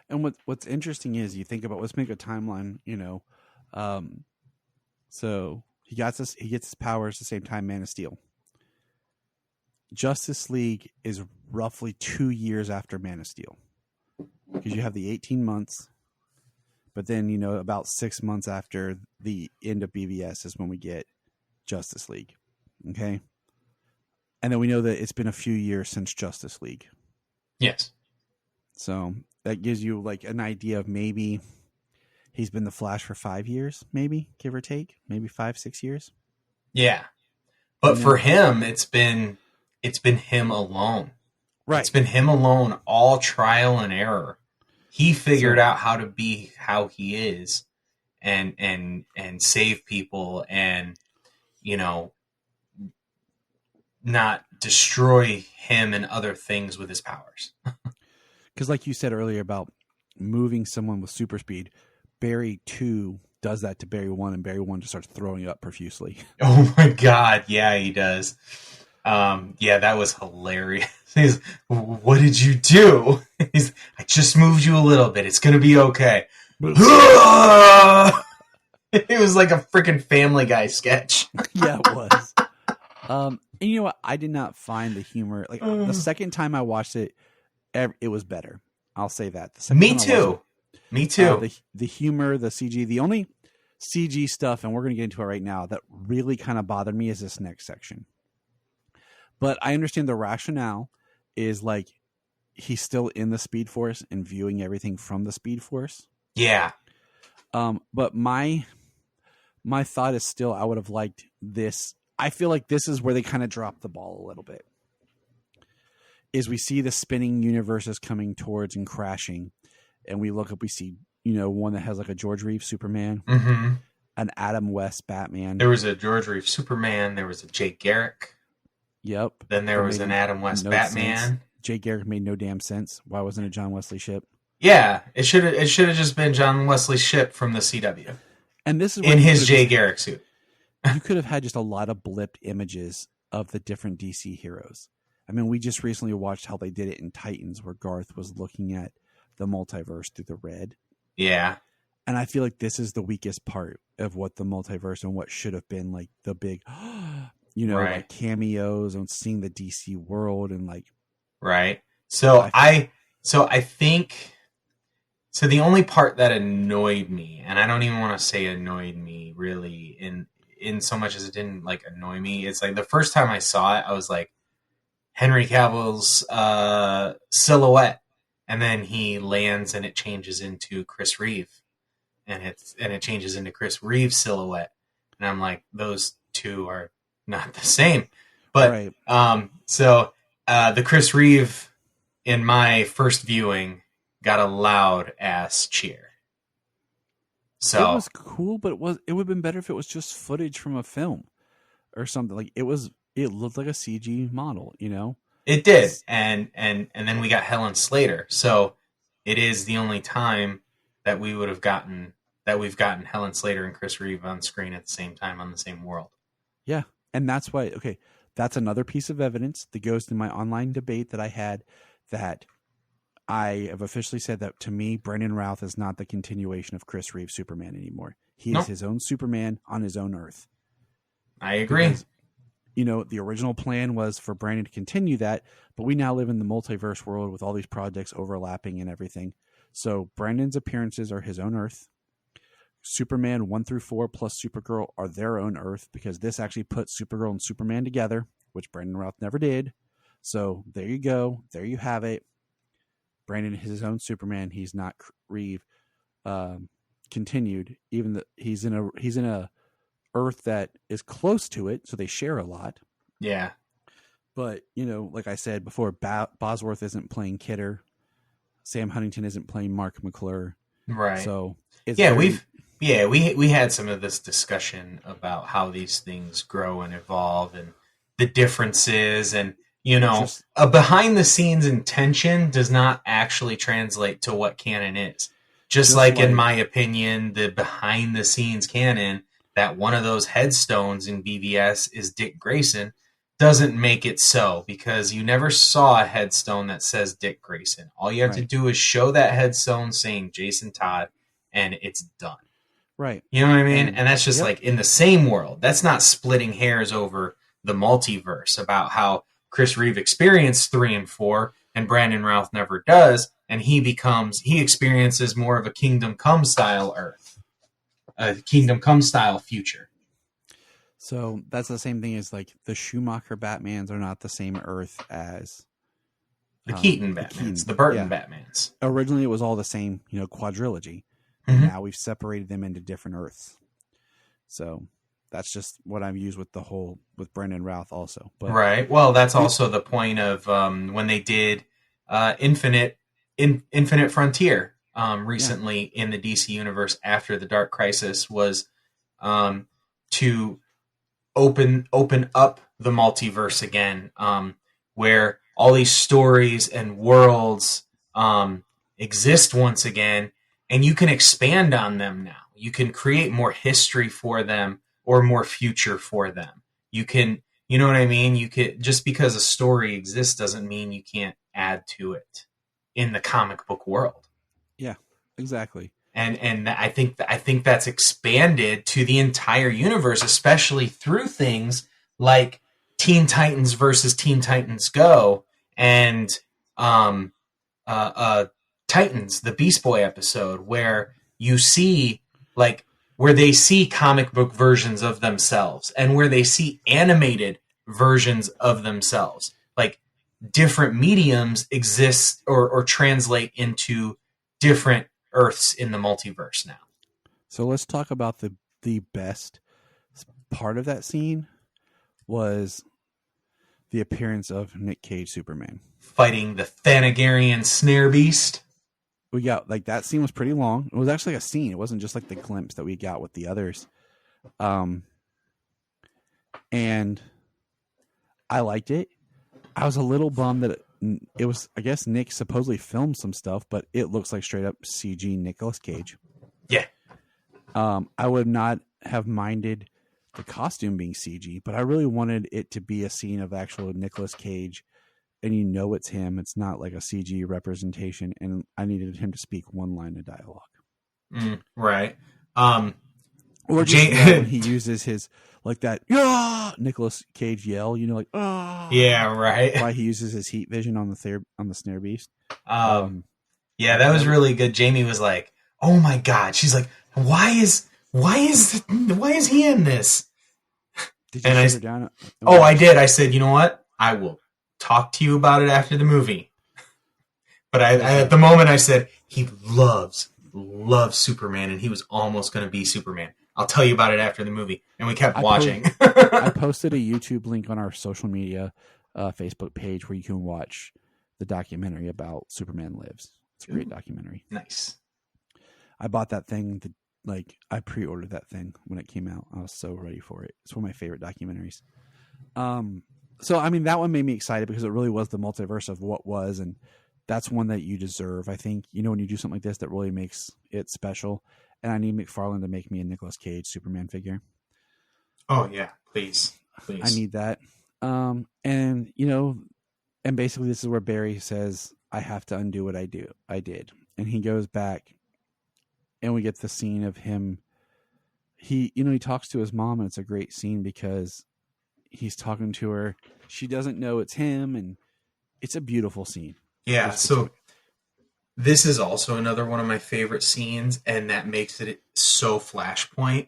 And what's interesting is you think about, let's make a timeline, so he gets his powers the same time Man of Steel. Justice League is roughly 2 years after Man of Steel, because you have the 18 months, but then, about 6 months after the end of BVS is when we get Justice League. Okay. And then we know that it's been a few years since Justice League. Yes. So that gives you like an idea of maybe he's been the Flash for 5 years, maybe, give or take, maybe 5-6 years. Yeah. But for him, it's been him alone. Right. It's been him alone, all trial and error. He figured out how to be how he is and save people and, not destroy him and other things with his powers. Because like you said earlier about moving someone with super speed, Barry 2 does that to Barry 1, and Barry 1 just starts throwing up profusely. Oh my God. Yeah, he does. Yeah, that was hilarious. He's, what did you do? I just moved you a little bit. It's going to be okay. It was like a freaking Family Guy sketch. Yeah, it was. And you know what? I did not find the humor. Like the second time I watched it, it was better. I'll say that. Me too. Me too. The humor, the CG, the only CG stuff, and we're going to get into it right now, that really kind of bothered me is this next section. But I understand the rationale is like he's still in the Speed Force and viewing everything from the Speed Force. Yeah. But my thought is still I would have liked this. I feel like this is where they kind of dropped the ball a little bit. Is we see the spinning universes coming towards and crashing, and we look up, we see, one that has like a George Reeves Superman, an Adam West Batman. There was a George Reeves Superman. There was a Jay Garrick. Yep. Then there was an Adam West Batman. Sense. Jay Garrick made no damn sense. Why wasn't it John Wesley Shipp? Yeah, it should have just been John Wesley Shipp from the CW. And this is in his Jay Garrick suit. You could have had just a lot of blipped images of the different DC heroes. I mean, we just recently watched how they did it in Titans, where Garth was looking at the multiverse through the red. Yeah. And I feel like this is the weakest part. of what the multiverse and what should have been like the big, Right. like cameos and seeing the DC world and like. Right. So I think, so the only part that annoyed me, and I don't even want to say annoyed me really in so much as it didn't like annoy me. It's like the first time I saw it, I was like, Henry Cavill's silhouette, and then he lands and it changes into Chris Reeve, and it changes into Chris Reeve's silhouette, and I'm like, those two are not the same. But Right. so the Chris Reeve in my first viewing got a loud ass cheer. So it was cool, but it would have been better if it was just footage from a film or something. Like it looked like a CG model, it did, and then we got Helen Slater. So it is the only time that we've gotten Helen Slater and Chris Reeve on screen at the same time on the same world. Yeah, and that's why. Okay, that's another piece of evidence that goes to my online debate that I had. That I have officially said that to me, Brandon Routh is not the continuation of Chris Reeve's Superman anymore. He is his own Superman on his own Earth. I agree. Because, the original plan was for Brandon to continue that, but we now live in the multiverse world with all these projects overlapping and everything. So Brandon's appearances are his own Earth. Superman 1 through 4 plus Supergirl are their own Earth, because this actually puts Supergirl and Superman together, which Brandon Routh never did. So there you go. There you have it. Brandon is his own Superman. He's not Reeve continued. Even that he's in a Earth that is close to it, so they share a lot. Yeah. But like I said before, Bosworth isn't playing Kidder. Sam Huntington isn't playing Mark McClure. Right. So we had some of this discussion about how these things grow and evolve and the differences, and a behind the scenes intention does not actually translate to what canon is. Just like in my opinion, the behind the scenes canon, that one of those headstones in BVS is Dick Grayson, doesn't make it so, because you never saw a headstone that says Dick Grayson. All you have to do is show that headstone saying Jason Todd, and it's done. Right. You know what I mean? And that's just like in the same world. That's not splitting hairs over the multiverse about how Chris Reeve experienced 3 and 4 and Brandon Routh never does. And he experiences more of a Kingdom Come style Earth, a Kingdom Come style future. So that's the same thing as like the Schumacher Batmans are not the same Earth as the Keaton Batmans, the Burton Batmans. Originally, it was all the same, quadrilogy. Mm-hmm. Now we've separated them into different Earths. So that's just what I've used with with Brandon Routh also. But, right. Well, that's also the point of when they did Infinite Frontier recently in the DC universe after the Dark Crisis was to open up the multiverse again, where all these stories and worlds exist once again, and you can expand on them now. You can create more history for them or more future for them. You can, you know what I mean? You could, just because a story exists doesn't mean you can't add to it in the comic book world. Yeah, exactly. And I think that's expanded to the entire universe, especially through things like Teen Titans versus Teen Titans Go and Titans, the Beast Boy episode, where you see where they see comic book versions of themselves and where they see animated versions of themselves. Like different mediums exist or translate into different Earths in the multiverse now. So let's talk about the best part of that scene was the appearance of Nick Cage Superman. Fighting the Thanagarian Snare Beast. We got, that scene was pretty long. It was actually a scene. It wasn't just like the glimpse that we got with the others. And I liked it. I was a little bummed that it was, I guess Nick supposedly filmed some stuff, but it looks like straight up CG Nicolas Cage. Yeah. I would not have minded the costume being CG, but I really wanted it to be a scene of actual Nicolas Cage, and it's him. It's not like a CG representation, and I needed him to speak one line of dialogue. Right. Or just when he uses his like that Nicolas Cage yell, like yeah, right. Why he uses his heat vision on the snare beast. Yeah, that was really good. Jamie was like, "Oh my god!" She's like, "Why is he in this?" Did you sit her down? Oh, I did. I said, "You know what? I will talk to you about it after the movie." But I at the moment I said he loves Superman, and he was almost going to be Superman. I'll tell you about it after the movie, and we kept watching. I posted a YouTube link on our social media Facebook page where you can watch the documentary about Superman Lives. It's a great documentary. Nice. I bought that thing. I pre-ordered that thing when it came out. I was so ready for it. It's one of my favorite documentaries. So I mean, that one made me excited because it really was the multiverse of what was, and that's one that you deserve. I think when you do something like this, that really makes it special. And I need McFarlane to make me a Nicolas Cage Superman figure. Oh yeah, please. I need that. And basically this is where Barry says, I have to undo what I did. And he goes back and we get the scene of him. He talks to his mom, and it's a great scene because he's talking to her. She doesn't know it's him, and it's a beautiful scene. Yeah. So this is also another one of my favorite scenes, and that makes it so Flashpoint.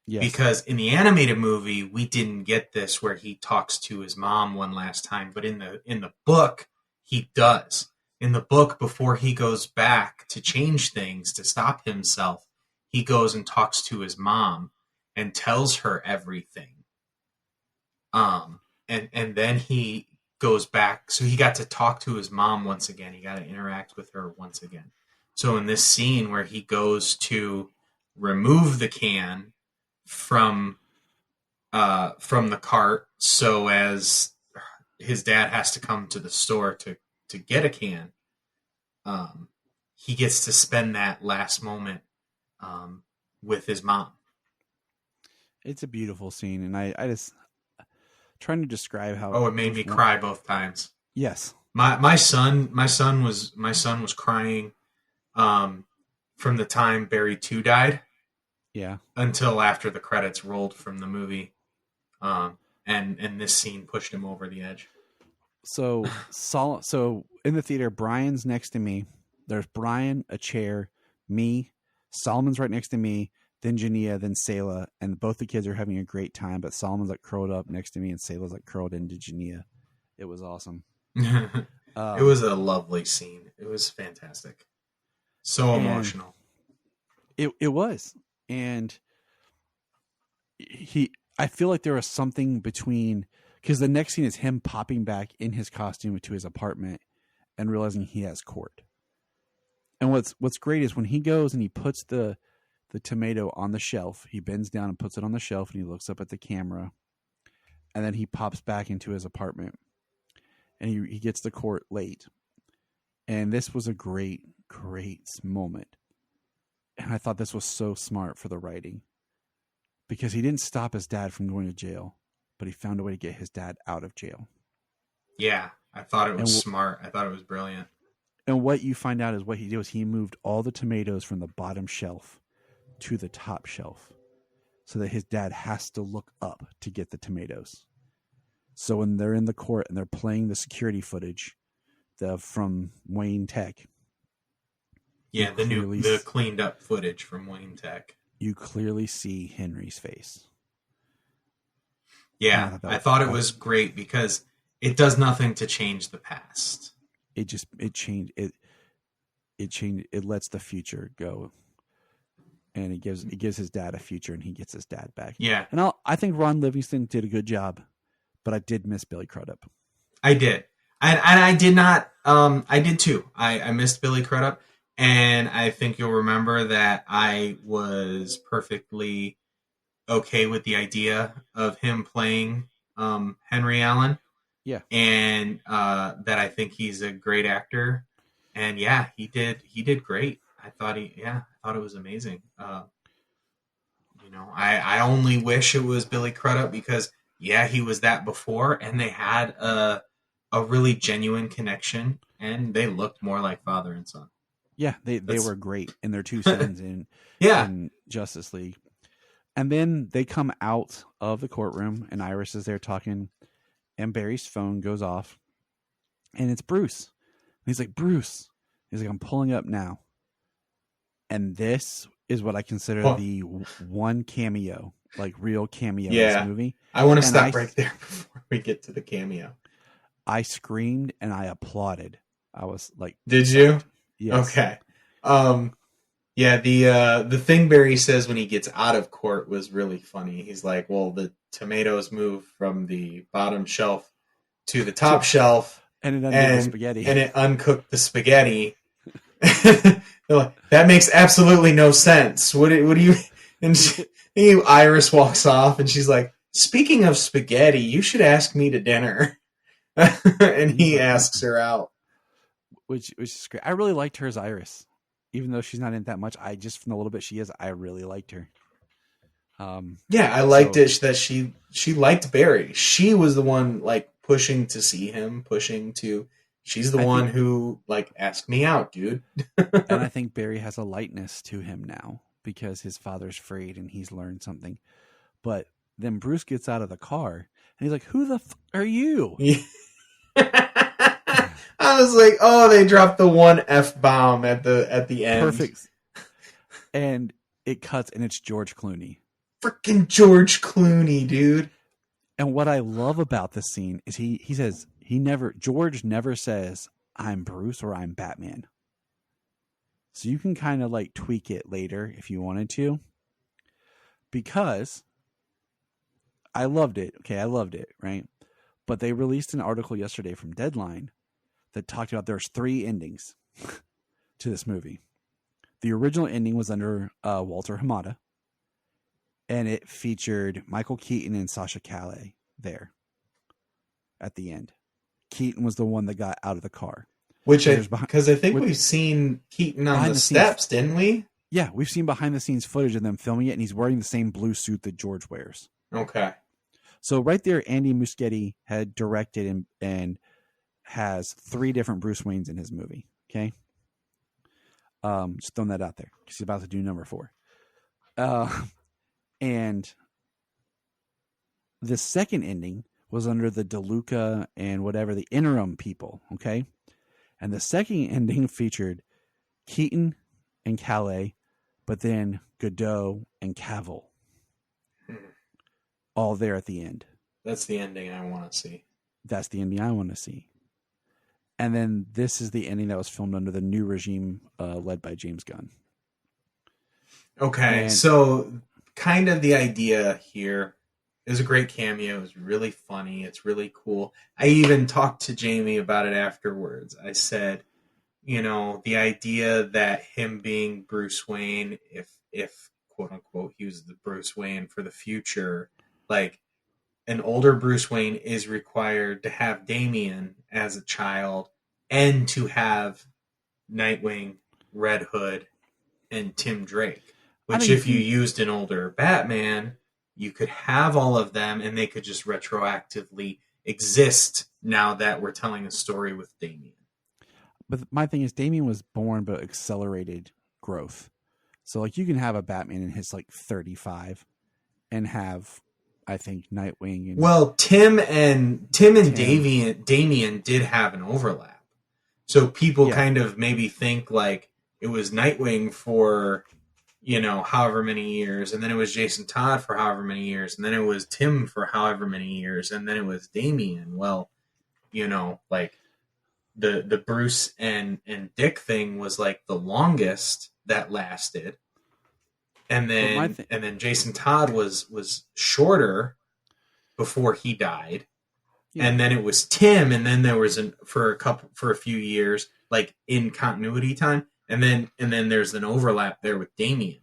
Yes. Because in the animated movie, we didn't get this where he talks to his mom one last time, but in the book, he does. In the book, before he goes back to change things to stop himself, he goes and talks to his mom and tells her everything. And then he goes back, so he got to talk to his mom once again. He got to interact with her once again. So in this scene where he goes to remove the can from the cart, so as his dad has to come to the store to get a can, he gets to spend that last moment with his mom. It's a beautiful scene, and I just trying to describe how. Oh, it made me cry both times. Yes, my son was crying from the time Barry 2 died. Yeah. Until after the credits rolled from the movie, and this scene pushed him over the edge. So in the theater, Bryan's next to me. There's Bryan, a chair, me, Solomon's right next to me, then Jania, then Selah, and both the kids are having a great time. But Solomon's curled up next to me, and Selah's curled into Jania. It was awesome. It was a lovely scene. It was fantastic. So emotional. It was. And I feel like there was something between, because the next scene is him popping back in his costume to his apartment and realizing he has court. And what's great is when he goes and he puts the tomato on the shelf, he bends down and puts it on the shelf, and he looks up at the camera, and then he pops back into his apartment, and he gets to court late. And this was a great, great moment. And I thought this was so smart for the writing, because he didn't stop his dad from going to jail, but he found a way to get his dad out of jail. Yeah, I thought it was smart. I thought it was brilliant. And what you find out is what he did was he moved all the tomatoes from the bottom shelf to the top shelf so that his dad has to look up to get the tomatoes. So when they're in the court and they're playing the security footage from Wayne Tech. Yeah, the cleaned up footage from Wayne Tech. You clearly see Henry's face. Yeah, I thought it was great because it does nothing to change the past. It changed. It lets the future go, and it gives his dad a future, and he gets his dad back. Yeah, and I think Ron Livingston did a good job, but I did miss Billy Crudup. I did, and I did not. I did too. I missed Billy Crudup. And I think you'll remember that I was perfectly okay with the idea of him playing Henry Allen. Yeah. And that I think he's a great actor. And yeah, he did great. I thought it was amazing. I only wish it was Billy Crudup because he was that before, and they had a really genuine connection, and they looked more like father and son. Yeah, they were great in their two scenes in Justice League. And then they come out of the courtroom, and Iris is there talking, and Barry's phone goes off, and it's Bruce. And he's like, Bruce. He's like, I'm pulling up now. And this is what I consider the one cameo, like real cameo in this movie. I want to stop right there before we get to the cameo. I screamed and I applauded. I was like, did you? Yes. Okay. Yeah, the thing Barry says when he gets out of court was really funny. He's like, well, the tomatoes move from the bottom shelf to the top shelf. And it undid the spaghetti. And it uncooked the spaghetti. Like, that makes absolutely no sense. What do you... And Iris walks off and she's like, speaking of spaghetti, you should ask me to dinner. And he asks her out. Which is great. I really liked her as Iris. Even though she's not in that much, from the little bit she is, I really liked her. Yeah, I liked it that she liked Barry. She was the one like pushing to see him, she's the one who like asked me out, dude. And I think Barry has a lightness to him now because his father's freed and he's learned something. But then Bruce gets out of the car and he's like, "Who the are you?" I was like, "Oh, they dropped the one F-bomb at the end." Perfect. And it cuts, and it's George Clooney. Freaking George Clooney, dude. And what I love about this scene is he says George never says, "I'm Bruce" or "I'm Batman." So you can kind of like tweak it later if you wanted to. Because I loved it. Okay, I loved it, right? But they released an article yesterday from Deadline that talked about there's 3 endings to this movie. The original ending was under Walter Hamada, and it featured Michael Keaton and Sasha Calle there at the end. Keaton was the one that got out of the car. Because I think we've seen Keaton on the steps, didn't we? Yeah, we've seen behind the scenes footage of them filming it, and he's wearing the same blue suit that George wears. Okay. So right there, Andy Muschietti had directed and has 3 different Bruce Waynes in his movie. Okay. Just throwing that out there. He's about to do number 4. And the second ending was under the DeLuca and whatever, the interim people. Okay. And the second ending featured Keaton and Calais, but then Godot and Cavill. All there at the end. That's the ending I want to see. That's the ending I want to see. And then this is the ending that was filmed under the new regime led by James Gunn. Okay, so kind of the idea here is a great cameo. It's really funny. It's really cool. I even talked to Jamie about it afterwards. I said, the idea that him being Bruce Wayne, if quote unquote he was the Bruce Wayne for the future, like an older Bruce Wayne is required to have Damian as a child and to have Nightwing, Red Hood, and Tim Drake. Which if you used an older Batman, you could have all of them and they could just retroactively exist now that we're telling a story with Damian. But my thing is Damian was born but accelerated growth. So like you can have a Batman in his like 35 and have, I think, Nightwing. Well, Tim and Damian did have an overlap. So people kind of maybe think like it was Nightwing for, however many years, and then it was Jason Todd for however many years, and then it was Tim for however many years, and then it was Damian. Well, like the Bruce and Dick thing was like the longest that lasted. And then Jason Todd was shorter before he died. Yeah. And then it was Tim, and then there was for a few years, like in continuity time, and then there's an overlap there with Damian.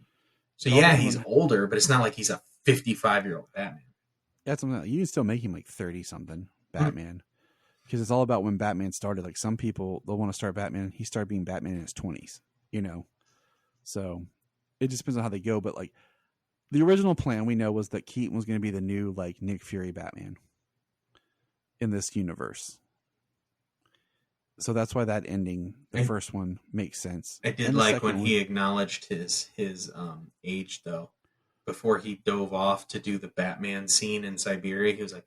So he's older, but it's not like he's a 55-year-old Batman. That's something you can still make him like 30-something Batman, because it's all about when Batman started. Like some people, they'll want to start Batman. He started being Batman in his 20s, So it just depends on how they go. But like the original plan we know was that Keaton was going to be the new like Nick Fury Batman in this universe. So that's why that ending, the first one, makes sense. I did like when he acknowledged his age, though. before he dove off to do the Batman scene in Siberia, he was like,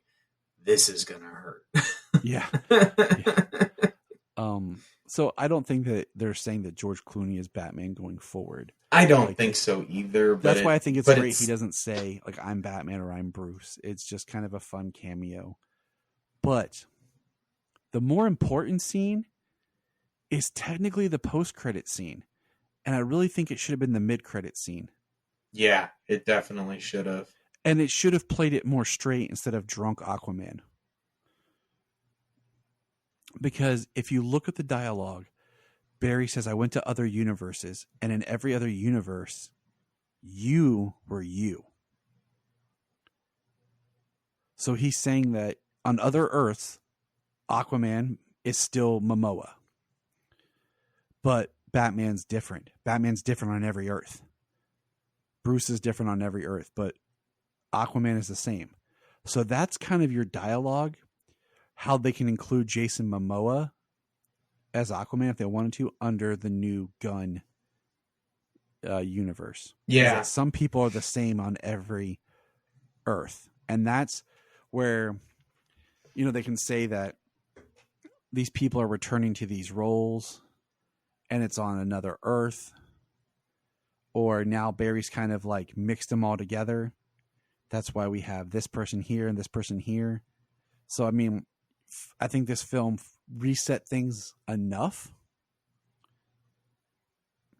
"This is gonna hurt." Yeah. So I don't think that they're saying that George Clooney is Batman going forward. I don't think so either. But that's why I think it's great he doesn't say like I'm Batman or I'm Bruce. It's just kind of a fun cameo. But the more important scene is technically the post-credit scene. And I really think it should have been the mid-credit scene. Yeah, it definitely should have. And it should have played it more straight instead of drunk Aquaman. Because if you look at the dialogue, Barry says, I went to other universes, and in every other universe, you were you. So he's saying that on other Earths, Aquaman is still Momoa. But Batman's different. Batman's different on every Earth. Bruce is different on every Earth, but Aquaman is the same. So that's kind of your dialogue, how they can include Jason Momoa as Aquaman if they wanted to under the new Gunn universe. Yeah. Some people are the same on every Earth. And that's where, you know, they can say that these people are returning to these roles and it's on another Earth. Or now Barry's kind of like mixed them all together. That's why we have this person here and this person here. So, I mean, I think this film reset things enough,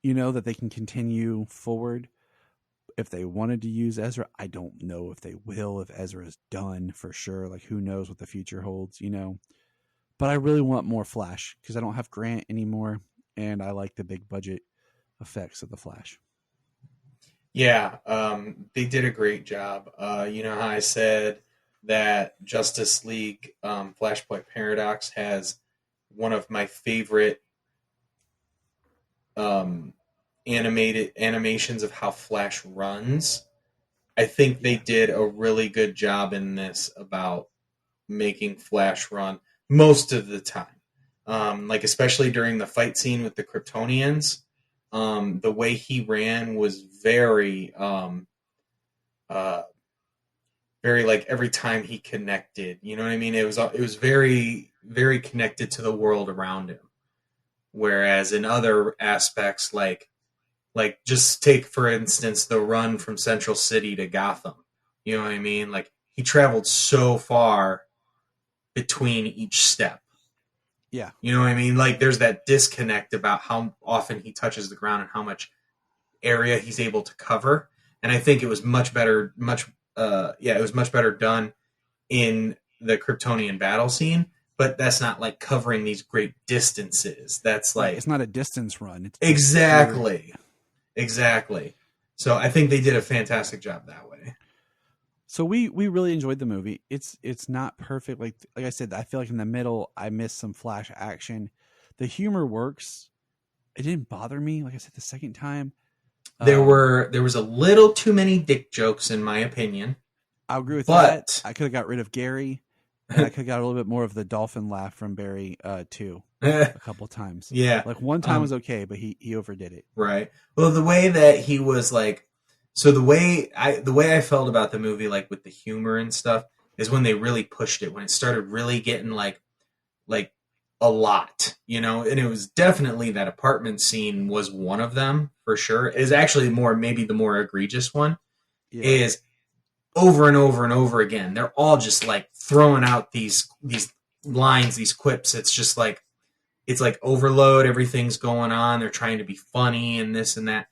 you know, that they can continue forward. If they wanted to use Ezra, I don't know if they will, if Ezra's done for sure. Like, who knows what the future holds, you know. But I really want more Flash because I don't have Grant anymore, and I like the big budget effects of the Flash. Yeah, they did a great job. You know how I said that Justice League Flashpoint Paradox has one of my favorite animated animations of how Flash runs. I think they did a really good job in this about making Flash run most of the time. Like especially during the fight scene with the Kryptonians, the way he ran was very very like every time he connected, you know what I mean? It was very, very connected to the world around him. Whereas in other aspects, like just take for instance the run from Central City to Gotham. You know what I mean? Like he traveled so far between each step. Yeah. You know what I mean? Like there's that disconnect about how often he touches the ground and how much area he's able to cover. And I think it was much better, it was much better done in the Kryptonian battle scene, but that's not like covering these great distances. That's like, it's not a distance run. It's exactly. So I think they did a fantastic job that way. So we really enjoyed the movie. It's not perfect. Like I said, I feel like in the middle, I missed some Flash action. The humor works. It didn't bother me. Like I said, the second time, there was a little too many dick jokes, in my opinion. I agree with that. I could have got rid of Gary, and I could have got a little bit more of the dolphin laugh from Barry too, a couple times. Yeah, like one time was okay, but he overdid it. Right. Well, the way that he was like, so the way I felt about the movie, like with the humor and stuff, is when they really pushed it, when it started really getting like a lot, you know, and it was definitely that apartment scene was one of them for sure. Is actually maybe the more egregious one. Yeah. Is over and over and over again. They're all just like throwing out these lines, these quips. It's just like, it's like overload. Everything's going on. They're trying to be funny and this and that.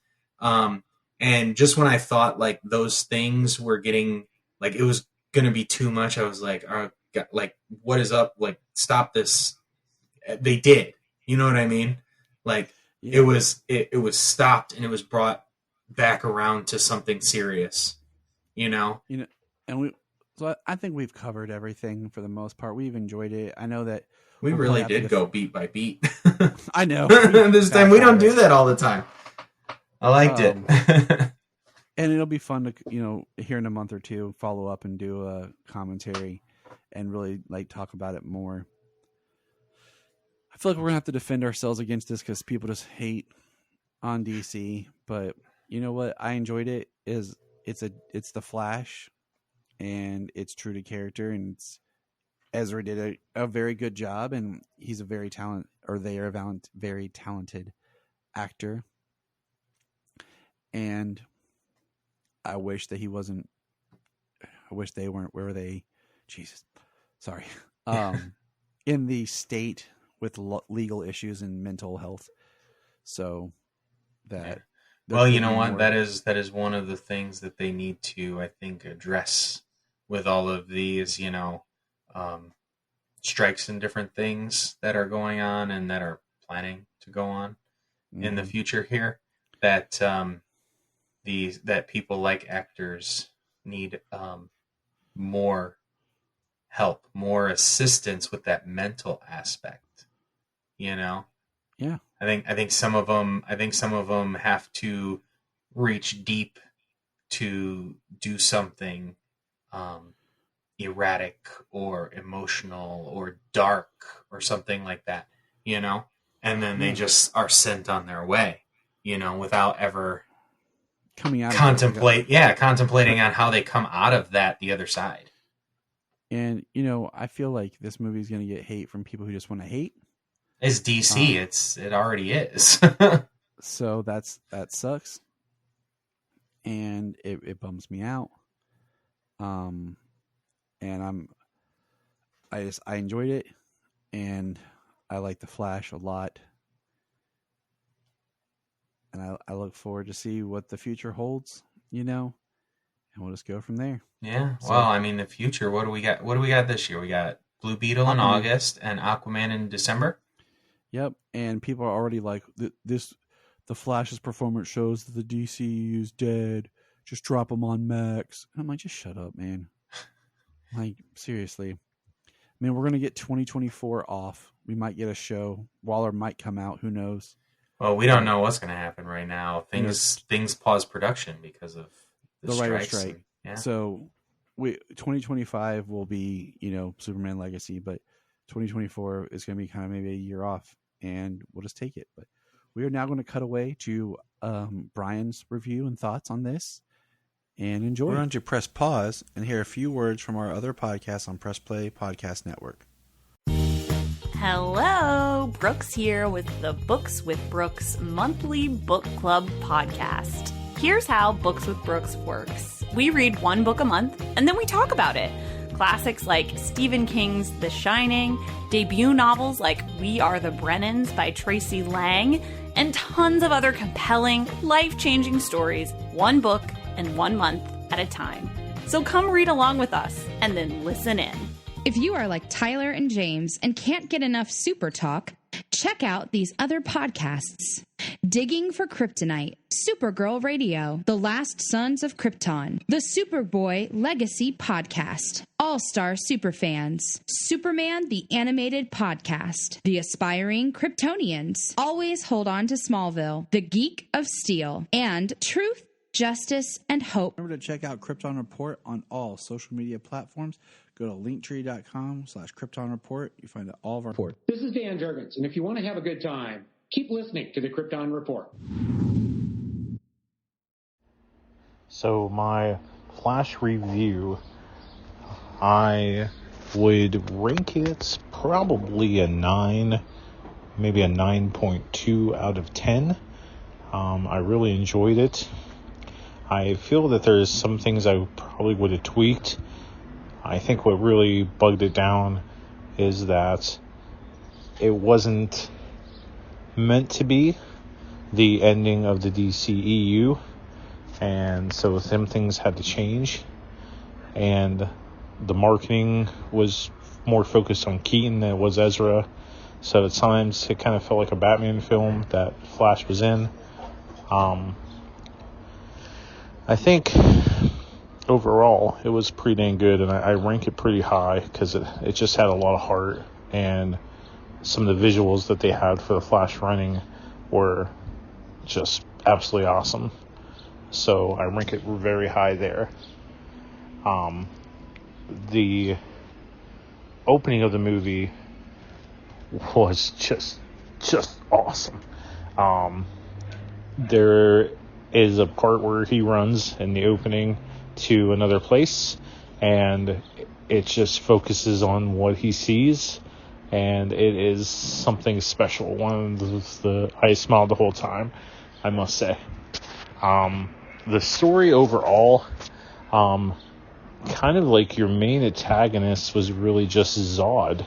And just when I thought like those things were getting like it was going to be too much, I was like, oh, God, like what is up? Like stop this. They did, you know what I mean? Like it was stopped and it was brought back around to something serious, you know? And I think we've covered everything for the most part. We've enjoyed it. I know that we really did go beat by beat. I know. This time we don't do that all the time. I liked it. And it'll be fun to, you know, here in a month or two, follow up and do a commentary and really like talk about it more. I feel like we're going to have to defend ourselves against this because people just hate on DC. But you know what? I enjoyed it. it's the Flash, and it's true to character, and Ezra did a very good job, and he's a very very talented actor. And I wish that he wasn't. I wish they weren't. Where were they? Jesus, sorry. In the state with legal issues and mental health, so that. Well, you know what? That is one of the things that they need to, I think, address with all of these, strikes and different things that are going on and that are planning to go on in the future here. That that people like actors need more help, more assistance with that mental aspect. Yeah. I think some of them have to reach deep to do something erratic or emotional or dark or something like that, and then they just are sent on their way, without ever coming out contemplating on how they come out of that the other side. And I feel like this movie is going to get hate from people who just want to hate. It's DC. It already is. So that sucks, and it bums me out. And I enjoyed it, and I like the Flash a lot, and I look forward to see what the future holds. And we'll just go from there. Yeah. Well, the future. What do we got? What do we got this year? We got Blue Beetle in August and Aquaman in December. Yep, and people are already like, the Flash's performance shows that the DCU's dead. Just drop him on Max. And I'm like, just shut up, man. Like, seriously. We're going to get 2024 off. We might get a show. Waller might come out. Who knows? Well, we don't know what's going to happen right now. Things pause production because of the writer's strike. Yeah. So 2025 will be, Superman Legacy, but 2024 is going to be kind of maybe a year off, and we'll just take it. But we are now going to cut away to Bryan's review and thoughts on this, and enjoy. We're going to press pause and hear a few words from our other podcasts on Press Play Podcast Network. Hello, Brooks here with the Books with Brooks monthly book club podcast. Here's how Books with Brooks works. We read one book a month, and then we talk about it. Classics like Stephen King's The Shining, debut novels like We Are the Brennans by Tracy Lang, and tons of other compelling, life-changing stories, one book and 1 month at a time. So come read along with us and then listen in. If you are like Tyler and James and can't get enough super talk, check out these other podcasts. Digging for Kryptonite, Supergirl Radio, The Last Sons of Krypton, the Superboy Legacy Podcast, All-Star Superfans, Superman the Animated Podcast, The Aspiring Kryptonians, Always Hold On to Smallville, The Geek of Steel, and Truth, Justice, and Hope. Remember to check out Krypton Report on all social media platforms. Go to linktree.com/Krypton Report. You find all of our reports. This is Dan Jurgens, and if you want to have a good time, keep listening to the Krypton Report. So my Flash review, I would rank it probably a 9, maybe a 9.2 out of 10. I really enjoyed it. I feel that there's some things I probably would have tweaked. I think what really bugged it down is that it wasn't meant to be the ending of the DCEU, and so some things had to change, and the marketing was more focused on Keaton than it was Ezra, so at times it kind of felt like a Batman film that Flash was in. I think overall it was pretty dang good, and I rank it pretty high because it just had a lot of heart, and some of the visuals that they had for the Flash running were just absolutely awesome. So I rank it very high there. The opening of the movie was just awesome. There is a part where he runs in the opening to another place, and it just focuses on what he sees, and it is something special. I smiled the whole time, I must say. The story overall, kind of like your main antagonist was really just Zod.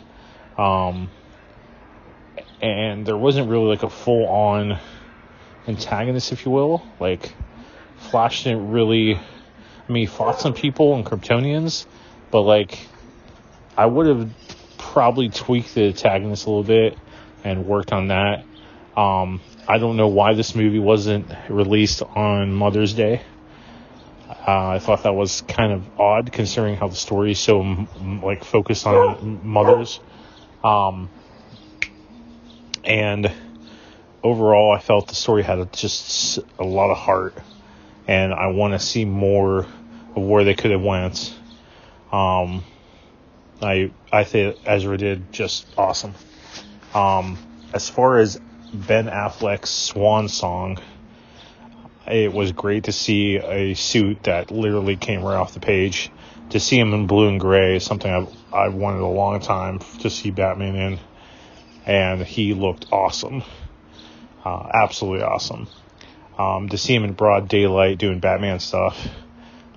And there wasn't really like a full-on antagonist, if you will. Like, Flash didn't really... I mean, he fought some people and Kryptonians, but, like, I would have probably tweaked the antagonist a little bit and worked on that. I don't know why this movie wasn't released on Mother's Day. I thought that was kind of odd, considering how the story is so, like, focused on mothers. And overall, I felt the story had just a lot of heart, and I want to see more of where they could have went. I think Ezra did just awesome. As far as Ben Affleck's swan song, it was great to see a suit that literally came right off the page. To see him in blue and gray is something I've wanted a long time to see Batman in. And he looked awesome. Absolutely awesome. To see him in broad daylight doing Batman stuff.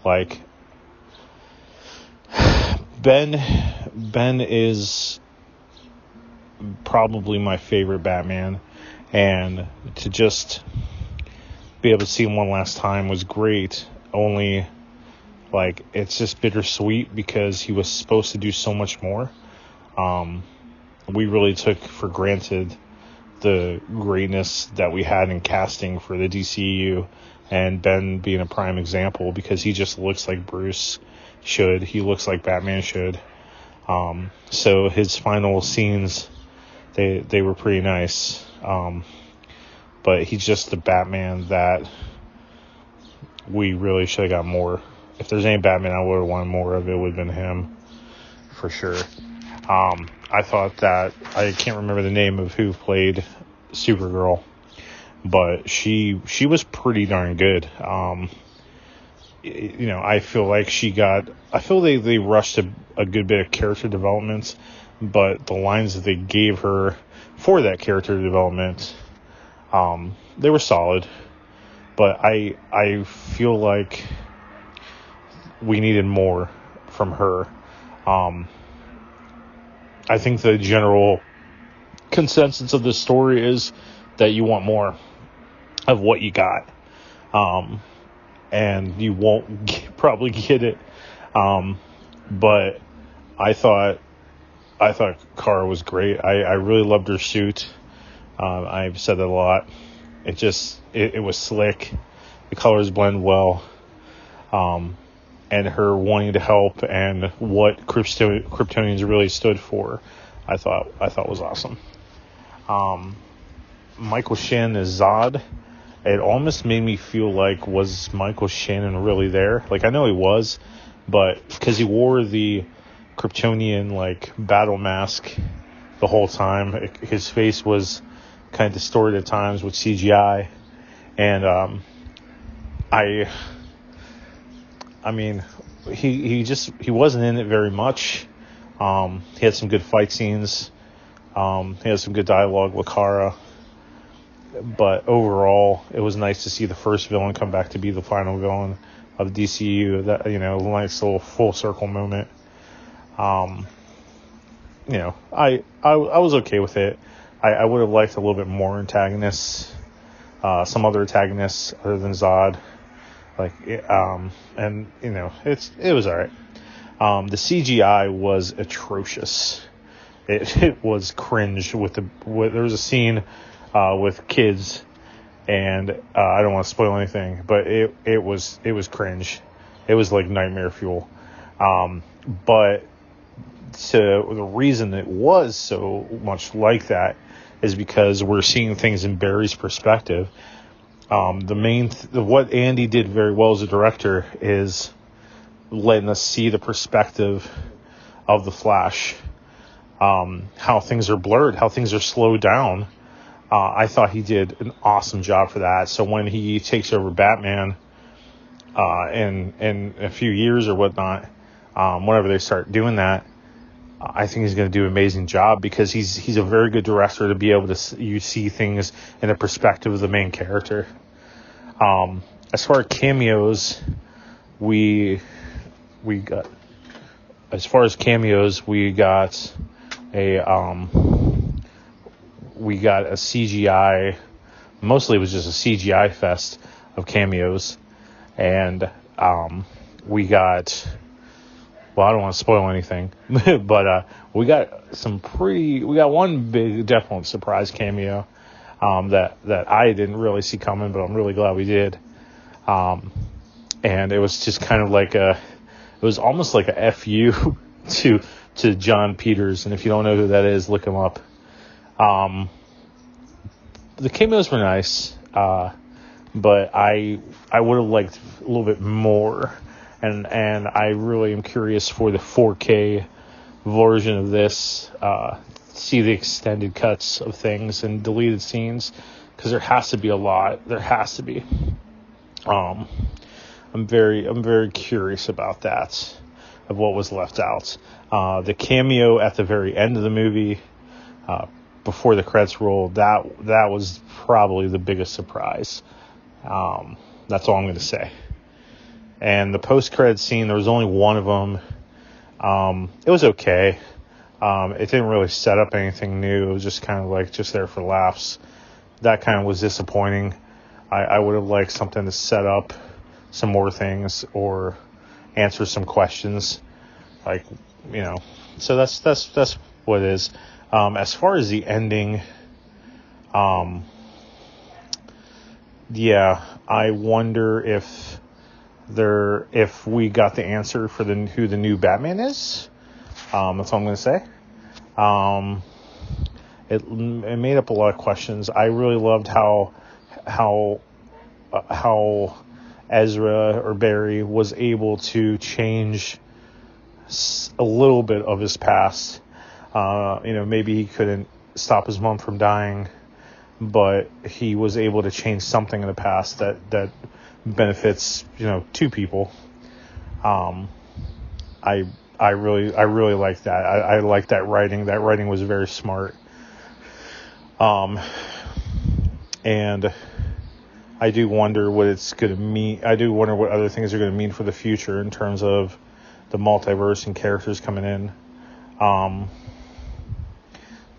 Like, Ben is probably my favorite Batman. And to just be able to see him one last time was great. Only, like, it's just bittersweet because he was supposed to do so much more. We really took for granted the greatness that we had in casting for the DCEU, and Ben being a prime example because he just looks like Bruce should. He looks like Batman should. So his final scenes, they were pretty nice. But he's just the Batman that we really should have got more. If there's any Batman I would have wanted more of, it would have been him, for sure. I thought that, I can't remember the name of who played Supergirl, but she was pretty darn good. I feel like they rushed a good bit of character development, but the lines that they gave her for that character development, they were solid. But I feel like we needed more from her. I think the general consensus of the story is that you want more of what you got. And you won't probably get it. But I thought Kara was great. I really loved her suit. I've said that a lot. It was slick. The colors blend well. And her wanting to help and what Kryptonians really stood for, I thought was awesome. Michael Shannon as Zod, it almost made me feel like, was Michael Shannon really there? Like, I know he was, but because he wore the Kryptonian, like, battle mask the whole time, his face was kind of distorted at times with CGI, and I mean, he wasn't in it very much. He had some good fight scenes. He had some good dialogue with Kara. But overall, it was nice to see the first villain come back to be the final villain of the DCU. That, nice little full circle moment. I was okay with it. I would have liked a little bit more antagonists. Some other antagonists other than Zod. It was alright. The CGI was atrocious. It was cringe. There was a scene with kids, and I don't want to spoil anything, but it was cringe. It was like nightmare fuel. But the reason it was so much like that is because we're seeing things in Barry's perspective. What Andy did very well as a director is letting us see the perspective of the Flash, how things are blurred, how things are slowed down, I thought he did an awesome job for that. So when he takes over Batman in a few years or whatnot, whenever they start doing that, I think he's going to do an amazing job, because he's a very good director to be able to you see things in the perspective of the main character. As far as cameos, we got a CGI. Mostly it was just a CGI fest of cameos, and we got. Well, I don't want to spoil anything, but we got one big, definite surprise cameo that I didn't really see coming, but I'm really glad we did. And it was just kind of like it was almost like a FU to John Peters, and if you don't know who that is, look him up. The cameos were nice, but I would have liked a little bit more. And I really am curious for the 4K version of this, see the extended cuts of things and deleted scenes, because there has to be a lot. There has to be. I'm very curious about that, of what was left out. The cameo at the very end of the movie, before the credits rolled, that was probably the biggest surprise. That's all I'm going to say. And the post-credit scene, there was only one of them. It was okay. It didn't really set up anything new. It was just kind of like just there for laughs. That kind of was disappointing. I would have liked something to set up some more things or answer some questions. Like, so that's what it is. As far as the ending, I wonder if we got the answer for who the new Batman is. That's all I'm going to say. It made up a lot of questions. I really loved how Ezra or Barry was able to change a little bit of his past. Maybe he couldn't stop his mom from dying, but he was able to change something in the past that benefits, two people. I really like that. I like that writing. That writing was very smart. And I do wonder what it's going to mean. I do wonder what other things are going to mean for the future in terms of the multiverse and characters coming in.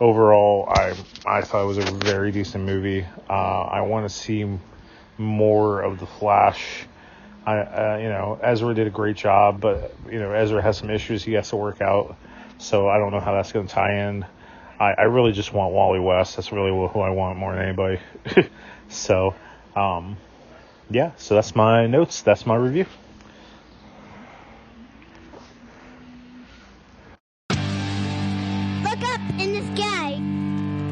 Overall, I thought it was a very decent movie. I want to see more of the Flash. Ezra did a great job, but Ezra has some issues he has to work out, so I don't know how that's going to tie in. I really just want Wally West. That's really who I want more than anybody. So so that's my notes. That's my review. Look up in the sky.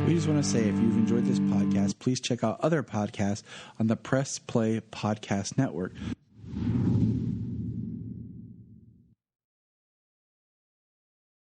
We just want to say, if you've enjoyed this podcast, please check out other podcasts on the Press Play Podcast Network.